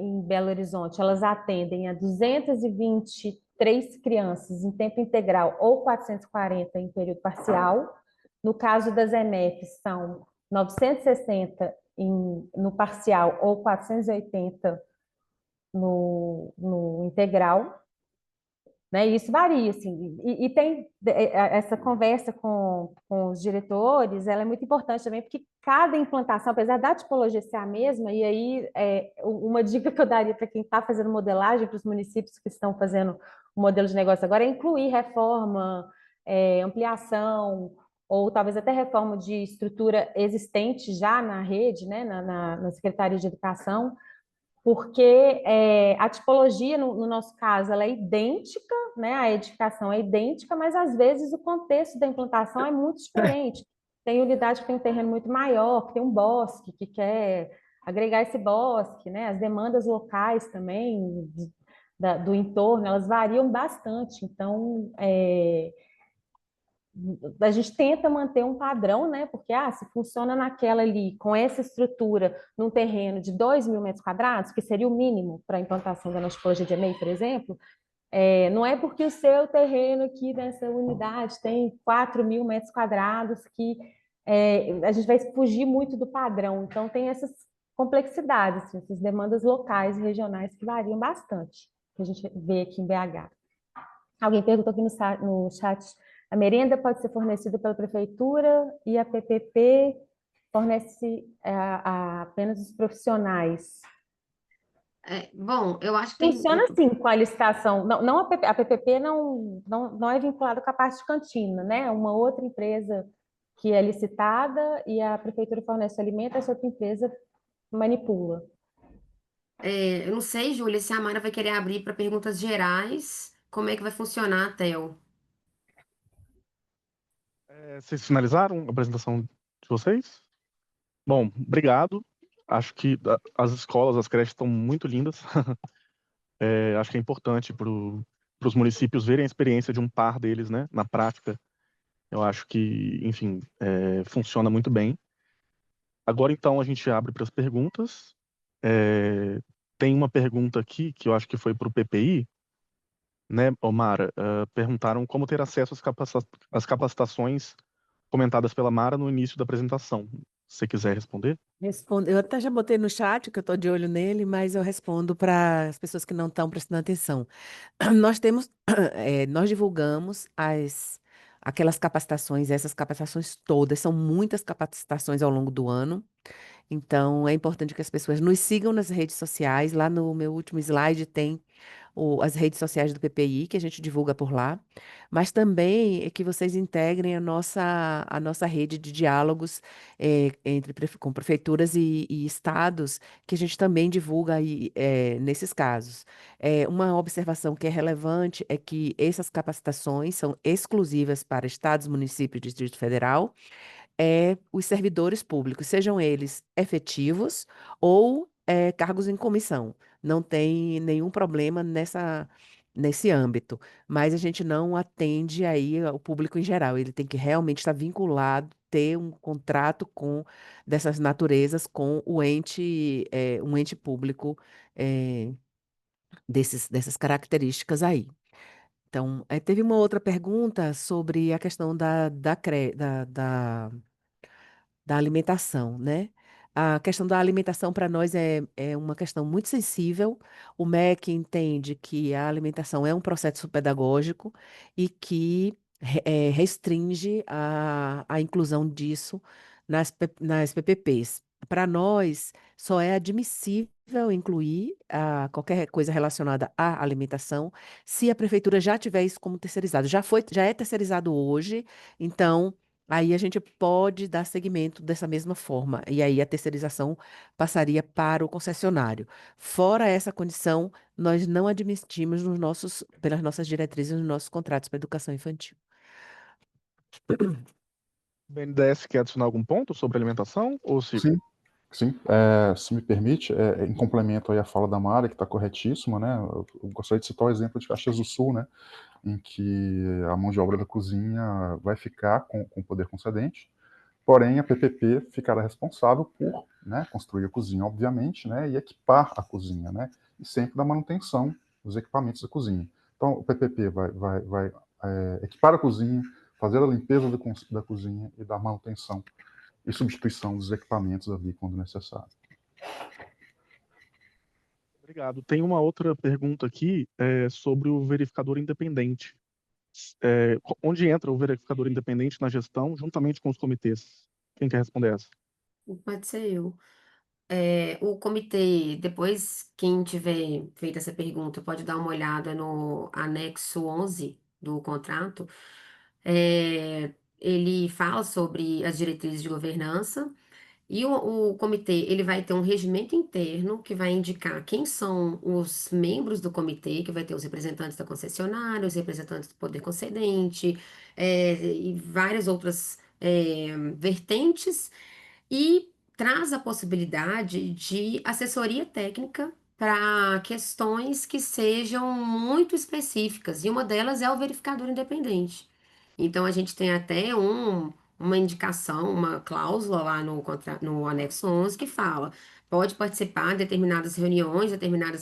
em Belo Horizonte, elas atendem a 223 crianças em tempo integral ou 440 em período parcial. No caso das EMFs, são 960 no parcial ou 480 no integral. Né? E isso varia, assim, e tem essa conversa com os diretores, ela é muito importante também, porque cada implantação, apesar da tipologia ser a mesma, e aí uma dica que eu daria para quem está fazendo modelagem, para os municípios que estão fazendo o modelo de negócio agora, é incluir reforma, ampliação, ou talvez até reforma de estrutura existente já na rede, né, na Secretaria de Educação, porque a tipologia, no nosso caso, ela é idêntica, né? A edificação é idêntica, mas às vezes o contexto da implantação é muito diferente. Tem unidade que tem um terreno muito maior, que tem um bosque, que quer agregar esse bosque, né? As demandas locais também, do entorno, elas variam bastante. Então, a gente tenta manter um padrão, né? Porque se funciona naquela ali, com essa estrutura, num terreno de 2.000 metros quadrados, que seria o mínimo para a implantação da nossa tipologia de EMEI, por exemplo, não é porque o seu terreno aqui nessa unidade tem 4.000 metros quadrados que a gente vai fugir muito do padrão. Então, tem essas complexidades, assim, essas demandas locais e regionais que variam bastante, que a gente vê aqui em BH. Alguém perguntou aqui no chat A merenda pode ser fornecida pela prefeitura e a PPP fornece apenas os profissionais. Bom, eu acho que tem. Funciona assim com a licitação. Não a PPP não é vinculada com a parte de cantina, né? É uma outra empresa que é licitada e a prefeitura fornece o alimento, essa outra empresa manipula. Eu não sei, Júlia, se a Mara vai querer abrir para perguntas gerais. Como é que vai funcionar, Theo? Vocês finalizaram a apresentação de vocês? Bom, obrigado. Acho que as escolas, as creches estão muito lindas. Acho que é importante para os municípios verem a experiência de um par deles, né, na prática. Eu acho que, enfim, funciona muito bem. Agora, então, a gente abre para as perguntas. Tem uma pergunta aqui que eu acho que foi para o PPI, né, Omara? Perguntaram como ter acesso às capacitações comentadas pela Mara no início da apresentação. Se você quiser responder. Eu até já botei no chat, que eu estou de olho nele, mas eu respondo para as pessoas que não estão prestando atenção. Nós divulgamos aquelas capacitações, essas capacitações todas, são muitas capacitações ao longo do ano. Então, é importante que as pessoas nos sigam nas redes sociais. Lá no meu último slide tem as redes sociais do PPI, que a gente divulga por lá. Mas também é que vocês integrem a nossa rede de diálogos com prefeituras e estados, que a gente também divulga aí, nesses casos. Uma observação que é relevante é que essas capacitações são exclusivas para estados, municípios e Distrito Federal, os servidores públicos, sejam eles efetivos ou cargos em comissão. Não tem nenhum problema nesse âmbito, mas a gente não atende aí o público em geral. Ele tem que realmente estar vinculado, ter um contrato dessas naturezas com um ente público dessas características aí. Então, teve uma outra pergunta sobre a questão da alimentação, né? A questão da alimentação para nós é uma questão muito sensível. O MEC entende que a alimentação é um processo pedagógico e que restringe a inclusão disso nas PPPs. Para nós, só é admissível incluir qualquer coisa relacionada à alimentação se a prefeitura já tiver isso como terceirizado. Já é terceirizado hoje, então aí a gente pode dar seguimento dessa mesma forma, e aí a terceirização passaria para o concessionário. Fora essa condição, nós não admitimos pelas nossas diretrizes, nos nossos contratos para educação infantil. O BNDES quer adicionar algum ponto sobre alimentação? Ou se... Sim, sim. Se me permite, em complemento aí à fala da Mara, que está corretíssima, né? Eu gostaria de citar o exemplo de Caxias do Sul, né? Em que a mão de obra da cozinha vai ficar com o poder concedente, porém a PPP ficará responsável por, né, construir a cozinha, obviamente, né, e equipar a cozinha, né, e sempre da manutenção dos equipamentos da cozinha. Então o PPP vai equipar a cozinha, fazer a limpeza da cozinha e dar manutenção e substituição dos equipamentos ali quando necessário. Obrigado. Tem uma outra pergunta aqui sobre o verificador independente. Onde entra o verificador independente na gestão, juntamente com os comitês? Quem quer responder essa? Pode ser eu. O comitê, depois, quem tiver feito essa pergunta, pode dar uma olhada no anexo 11 do contrato. Ele fala sobre as diretrizes de governança. E o comitê, ele vai ter um regimento interno que vai indicar quem são os membros do comitê, que vai ter os representantes da concessionária, os representantes do poder concedente, e várias outras vertentes, e traz a possibilidade de assessoria técnica para questões que sejam muito específicas, e uma delas é o verificador independente. Então, a gente tem até uma indicação, uma cláusula lá no anexo 11 que fala, pode participar de determinadas reuniões,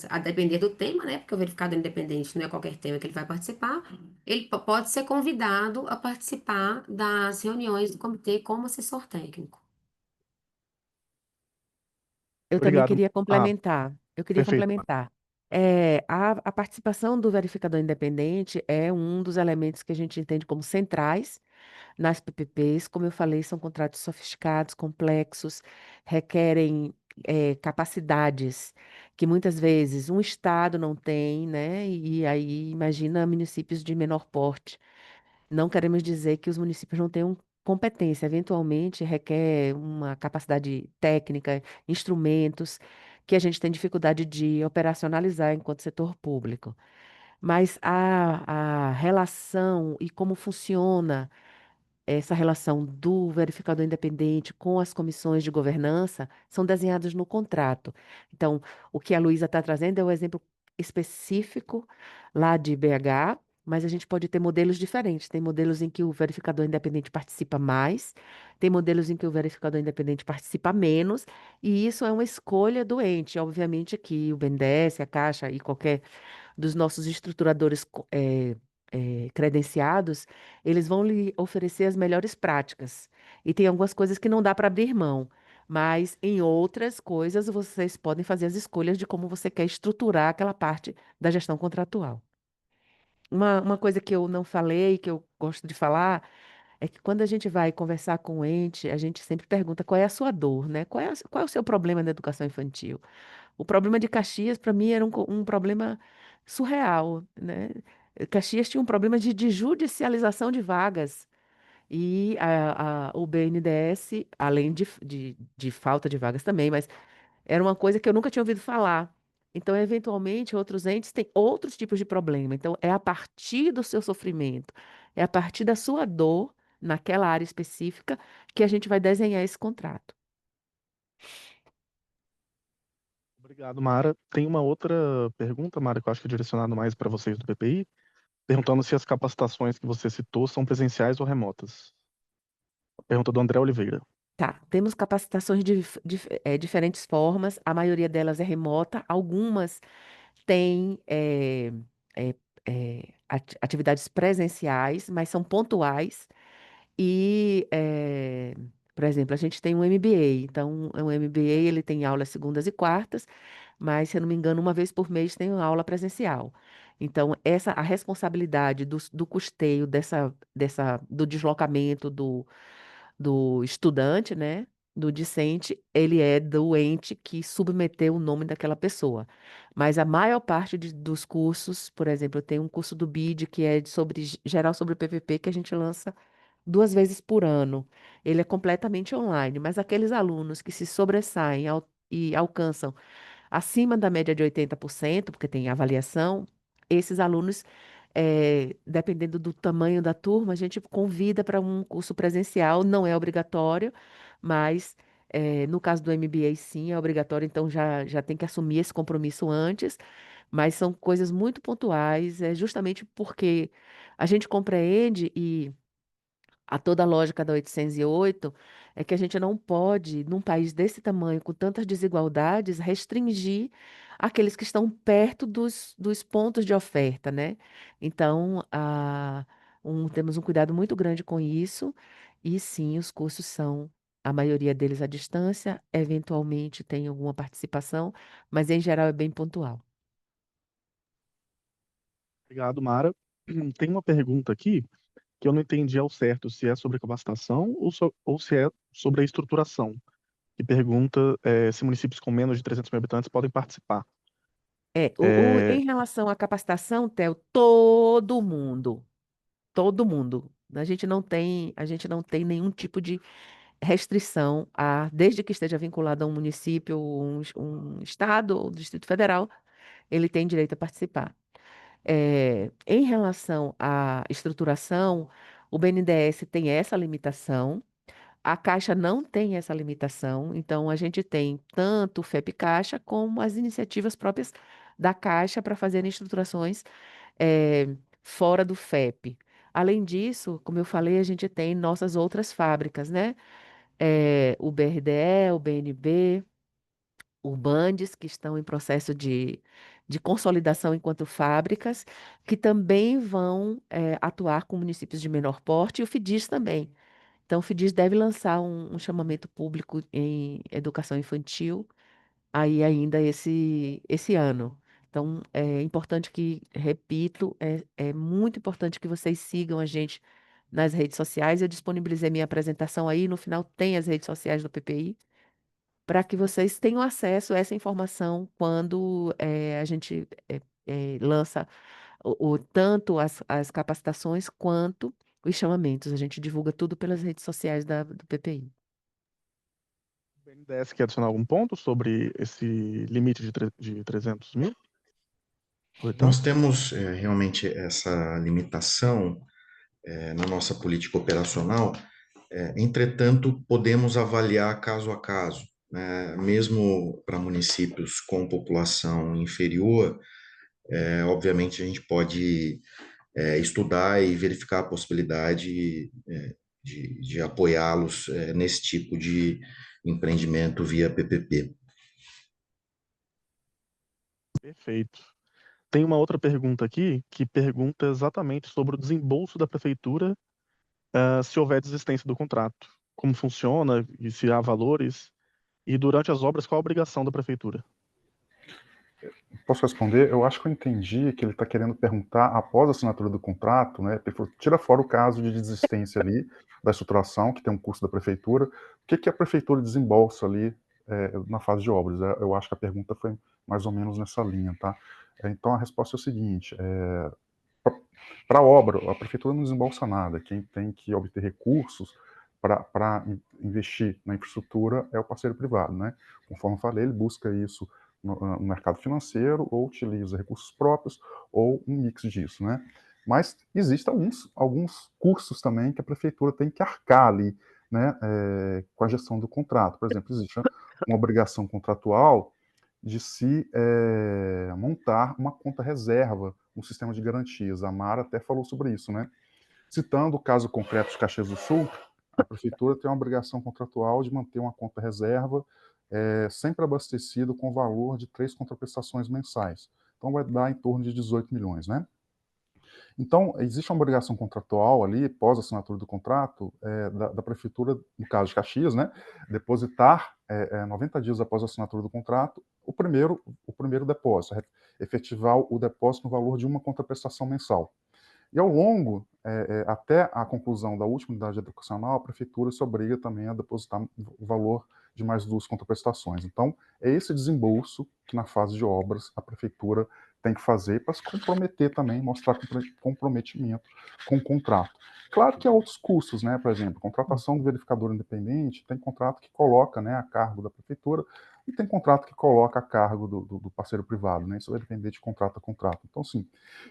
a depender do tema, né? Porque o verificador independente não é qualquer tema que ele vai participar, ele pode ser convidado a participar das reuniões do comitê como assessor técnico. Eu também Obrigado. queria complementar. Perfeito. A participação do verificador independente é um dos elementos que a gente entende como centrais nas PPPs. Como eu falei, são contratos sofisticados, complexos, requerem capacidades que muitas vezes um estado não tem, né? E aí imagina municípios de menor porte. Não queremos dizer que os municípios não tenham competência, eventualmente requer uma capacidade técnica, instrumentos que a gente tem dificuldade de operacionalizar enquanto setor público. Mas a relação e como funciona essa relação do verificador independente com as comissões de governança são desenhadas no contrato. Então, o que a Luísa está trazendo é o exemplo específico lá de BH, mas a gente pode ter modelos diferentes. Tem modelos em que o verificador independente participa mais, tem modelos em que o verificador independente participa menos, e isso é uma escolha do ente. Obviamente que o BNDES, a Caixa e qualquer dos nossos estruturadores credenciados, eles vão lhe oferecer as melhores práticas. E tem algumas coisas que não dá para abrir mão, mas em outras coisas vocês podem fazer as escolhas de como você quer estruturar aquela parte da gestão contratual. Uma coisa que eu não falei, que eu gosto de falar, é que quando a gente vai conversar com o ente, a gente sempre pergunta qual é a sua dor, né? Qual é o seu problema na educação infantil? O problema de Caxias, para mim, era um problema surreal, né? Caxias tinha um problema de judicialização de vagas. E o BNDES, além de falta de vagas também, mas era uma coisa que eu nunca tinha ouvido falar. Então, eventualmente, outros entes têm outros tipos de problema. Então, é a partir do seu sofrimento, é a partir da sua dor, naquela área específica, que a gente vai desenhar esse contrato. Obrigado, Mara. Tem uma outra pergunta, Mara, que eu acho que é direcionado mais para vocês do PPI, perguntando se as capacitações que você citou são presenciais ou remotas. Pergunta do André Oliveira. Tá, temos capacitações de diferentes formas, a maioria delas é remota, algumas têm é, atividades presenciais, mas são pontuais. E, por exemplo, a gente tem um MBA, então o MBA ele tem aulas segundas e quartas, mas, se eu não me engano, uma vez por mês tem uma aula presencial. Então, a responsabilidade do custeio do deslocamento do estudante, né? Do discente, ele é do ente que submeteu o nome daquela pessoa. Mas a maior parte dos cursos, por exemplo, eu tenho um curso do BID que é geral sobre o PPP que a gente lança 2 vezes por ano. Ele é completamente online, mas aqueles alunos que se sobressaem e alcançam acima da média de 80%, porque tem avaliação, esses alunos, dependendo do tamanho da turma, a gente convida para um curso presencial, não é obrigatório, mas no caso do MBA, sim, é obrigatório, então já tem que assumir esse compromisso antes, mas são coisas muito pontuais, é justamente porque a gente compreende e toda a lógica da 808 é que a gente não pode, num país desse tamanho, com tantas desigualdades, restringir aqueles que estão perto dos pontos de oferta, né? Então, temos um cuidado muito grande com isso, e sim, os cursos são, a maioria deles à distância, eventualmente tem alguma participação, mas em geral é bem pontual. Obrigado, Mara. Tem uma pergunta aqui que eu não entendi ao certo se é sobre capacitação ou se é sobre a estruturação, que pergunta se municípios com menos de 300 mil habitantes podem participar. Em relação à capacitação, Theo, todo mundo. A gente não tem nenhum tipo de restrição desde que esteja vinculado a um município, um estado ou Distrito Federal, ele tem direito a participar. Em relação à estruturação, o BNDES tem essa limitação, a Caixa não tem essa limitação, então a gente tem tanto o FEP Caixa como as iniciativas próprias da Caixa para fazerem estruturações fora do FEP. Além disso, como eu falei, a gente tem nossas outras fábricas, né? O BRDE, o BNB, o Bandes, que estão em processo de consolidação enquanto fábricas, que também vão atuar com municípios de menor porte, e o FIDIS também. Então, o FIDIS deve lançar um chamamento público em educação infantil aí ainda esse ano. Então, é importante que, repito, é muito importante que vocês sigam a gente nas redes sociais. Eu disponibilizei minha apresentação aí, no final tem as redes sociais do PPI, para que vocês tenham acesso a essa informação quando a gente lança tanto as capacitações quanto os chamamentos. A gente divulga tudo pelas redes sociais do PPI. O BNDES quer adicionar algum ponto sobre esse limite de 300 mil? Nós temos realmente essa limitação na nossa política operacional, entretanto, podemos avaliar caso a caso, né? Mesmo para municípios com população inferior, obviamente a gente pode estudar e verificar a possibilidade de apoiá-los nesse tipo de empreendimento via PPP. Perfeito. Tem uma outra pergunta aqui que pergunta exatamente sobre o desembolso da prefeitura se houver desistência do contrato. Como funciona e se há valores? E durante as obras, qual a obrigação da prefeitura? Posso responder? Eu acho que eu entendi que ele está querendo perguntar, após a assinatura do contrato, né, tira fora o caso de desistência ali, da estruturação, que tem um custo da prefeitura, o que a prefeitura desembolsa ali na fase de obras? Eu acho que a pergunta foi mais ou menos nessa linha, tá? Então, a resposta é o seguinte, para a obra, a prefeitura não desembolsa nada, quem tem que obter recursos para investir na infraestrutura é o parceiro privado, né? Conforme eu falei, ele busca isso no mercado financeiro, ou utiliza recursos próprios, ou um mix disso, né? Mas existem alguns custos também que a prefeitura tem que arcar ali, né, com a gestão do contrato. Por exemplo, existe uma obrigação contratual de se montar uma conta reserva, um sistema de garantias. A Mara até falou sobre isso, né? Citando o caso concreto de Caxias do Sul, a prefeitura tem uma obrigação contratual de manter uma conta reserva sempre abastecido com o valor de 3 contraprestações mensais. Então, vai dar em torno de 18 milhões, né? Então, existe uma obrigação contratual ali, pós assinatura do contrato, da prefeitura, no caso de Caxias, né, depositar 90 dias após a assinatura do contrato, o primeiro depósito, efetivar o depósito no valor de uma contraprestação mensal. E ao longo, até a conclusão da última unidade educacional, a prefeitura se obriga também a depositar o valor de mais 2 contraprestações. Então, é esse desembolso que na fase de obras a prefeitura tem que fazer para se comprometer também, mostrar comprometimento com o contrato. Claro que há outros custos, né? Por exemplo, contratação do verificador independente, tem contrato que coloca, né, a cargo da prefeitura, e tem contrato que coloca a cargo do parceiro privado, né? Isso vai depender de contrato a contrato. Então, sim.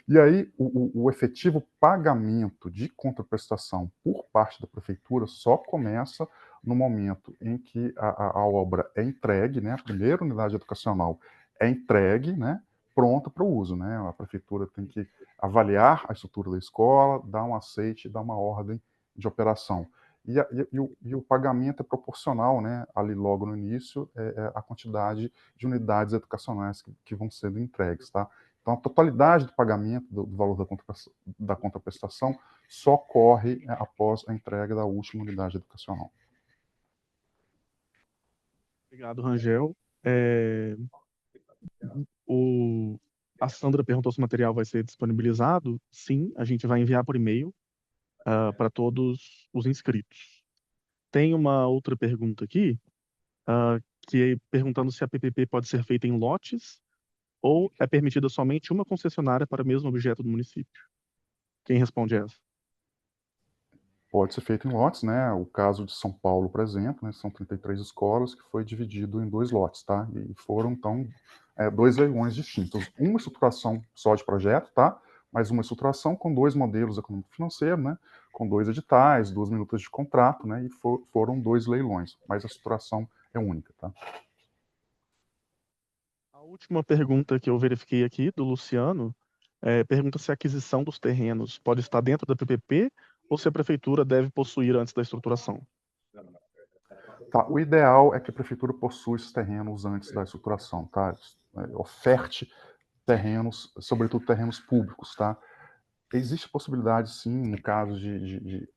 E aí, o efetivo pagamento de contraprestação por parte da prefeitura só começa no momento em que a obra é entregue, né? A primeira unidade educacional é entregue, né? Pronta para o uso, né? A prefeitura tem que avaliar a estrutura da escola, dar um aceite, dar uma ordem de operação. E o pagamento é proporcional, né, ali logo no início, a quantidade de unidades educacionais que vão sendo entregues, tá? Então, a totalidade do pagamento do valor da contraprestação só ocorre após a entrega da última unidade educacional. Obrigado, Rangel. A Sandra perguntou se o material vai ser disponibilizado. Sim, a gente vai enviar por e-mail para todos os inscritos. Tem uma outra pergunta aqui, que é perguntando se a PPP pode ser feita em lotes ou é permitida somente uma concessionária para o mesmo objeto do município. Quem responde essa? Pode ser feito em lotes, né? O caso de São Paulo, por exemplo, né? São 33 escolas que foi dividido em 2 lotes, tá? E foram, então, 2 leilões distintos. Uma estruturação só de projeto, tá? Mas uma estruturação com 2 modelos econômico-financeiro, né? Com 2 editais, 2 minutas de contrato, né? E foram 2 leilões, mas a estruturação é única, tá? A última pergunta que eu verifiquei aqui, do Luciano, pergunta se a aquisição dos terrenos pode estar dentro da PPP ou se a prefeitura deve possuir antes da estruturação. Tá, o ideal é que a prefeitura possua esses terrenos antes da estruturação, tá? Oferte terrenos, sobretudo terrenos públicos, tá? Existe possibilidade, sim, no caso de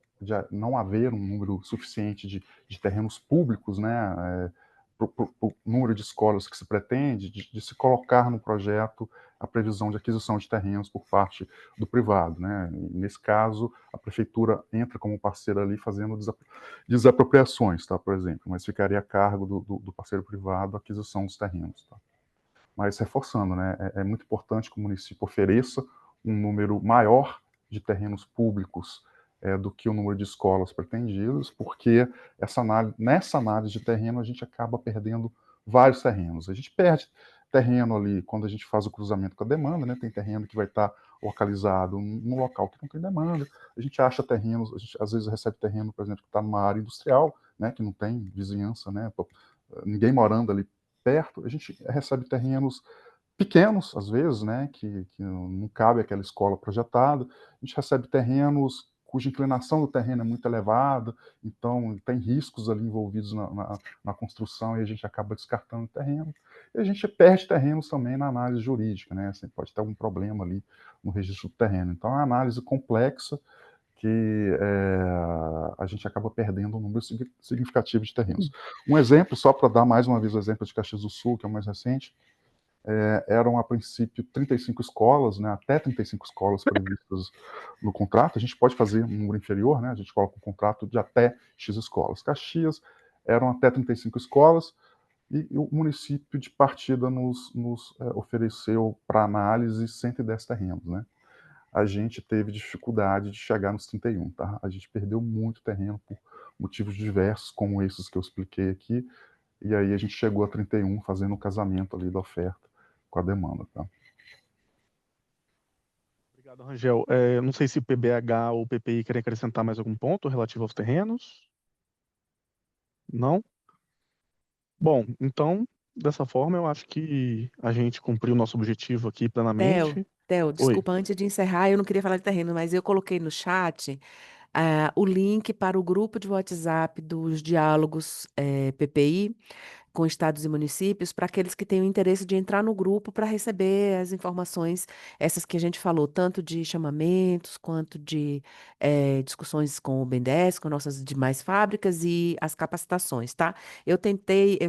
não haver um número suficiente de terrenos públicos, né, para o número de escolas que se pretende, de se colocar no projeto a previsão de aquisição de terrenos por parte do privado, né? E nesse caso, a prefeitura entra como parceira ali fazendo desapropriações, tá, por exemplo, mas ficaria a cargo do parceiro privado a aquisição dos terrenos, tá? Mas reforçando, né, é muito importante que o município ofereça um número maior de terrenos públicos do que o número de escolas pretendidas, porque nessa análise de terreno a gente acaba perdendo vários terrenos. A gente perde terreno ali quando a gente faz o cruzamento com a demanda, né? Tem terreno que vai estar localizado num local que não tem demanda. A gente acha terrenos, a gente às vezes recebe terreno, por exemplo, que está numa área industrial, né? Que não tem vizinhança, né? Ninguém morando ali perto. A gente recebe terrenos pequenos, às vezes, né? Que não cabe aquela escola projetada. A gente recebe terrenos cuja inclinação do terreno é muito elevada, então tem riscos ali envolvidos na construção e a gente acaba descartando o terreno. E a gente perde terrenos também na análise jurídica, né? Assim, pode ter algum problema ali no registro do terreno. Então, é uma análise complexa que a gente acaba perdendo um número significativo de terrenos. Um exemplo, só para dar mais uma vez o exemplo de Caxias do Sul, que é o mais recente, eram a princípio 35 escolas, né, até 35 escolas previstas no contrato. A gente pode fazer um número inferior, né, a gente coloca um contrato de até X escolas. Caxias eram até 35 escolas e o município de partida nos ofereceu para análise 110 terrenos, né. A gente teve dificuldade de chegar nos 31, tá? A gente perdeu muito terreno por motivos diversos, como esses que eu expliquei aqui, e aí a gente chegou a 31 fazendo o casamento ali da oferta com a demanda, tá? Obrigado, Rangel. Não sei se o PBH ou o PPI querem acrescentar mais algum ponto relativo aos terrenos. Não? Bom, então, dessa forma, eu acho que a gente cumpriu o nosso objetivo aqui plenamente. Theo, Oi. desculpa, antes de encerrar, eu não queria falar de terreno, mas eu coloquei no chat o link para o grupo de WhatsApp dos diálogos PPI com estados e municípios, para aqueles que tenham interesse de entrar no grupo para receber as informações, essas que a gente falou, tanto de chamamentos, quanto de discussões com o BNDES, com nossas demais fábricas e as capacitações, tá? Eu tentei,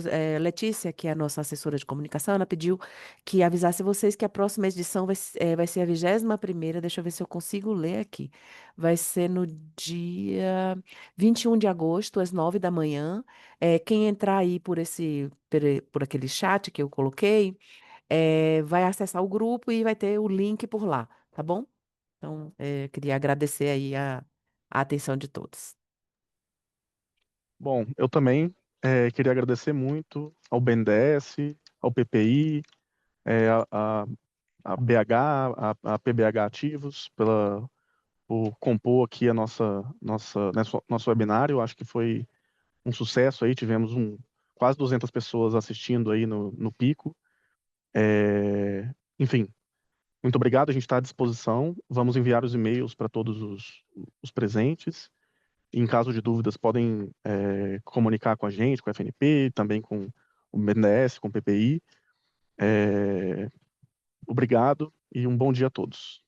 Letícia, que é a nossa assessora de comunicação, ela pediu que avisasse vocês que a próxima edição vai ser a 21ª, deixa eu ver se eu consigo ler aqui, vai ser no dia 21 de agosto, às 9 da manhã. Quem entrar aí por aquele chat que eu coloquei, vai acessar o grupo e vai ter o link por lá, tá bom? Então, queria agradecer aí a atenção de todos. Bom, eu também queria agradecer muito ao BNDES, ao PPI, a BH, a PBH Ativos, por compor aqui nosso webinário. Eu acho que foi um sucesso aí, tivemos quase 200 pessoas assistindo aí no pico. Enfim, muito obrigado, a gente está à disposição. Vamos enviar os e-mails para todos os presentes. Em caso de dúvidas, podem comunicar com a gente, com a FNP, também com o BNDES, com o PPI. Obrigado e um bom dia a todos.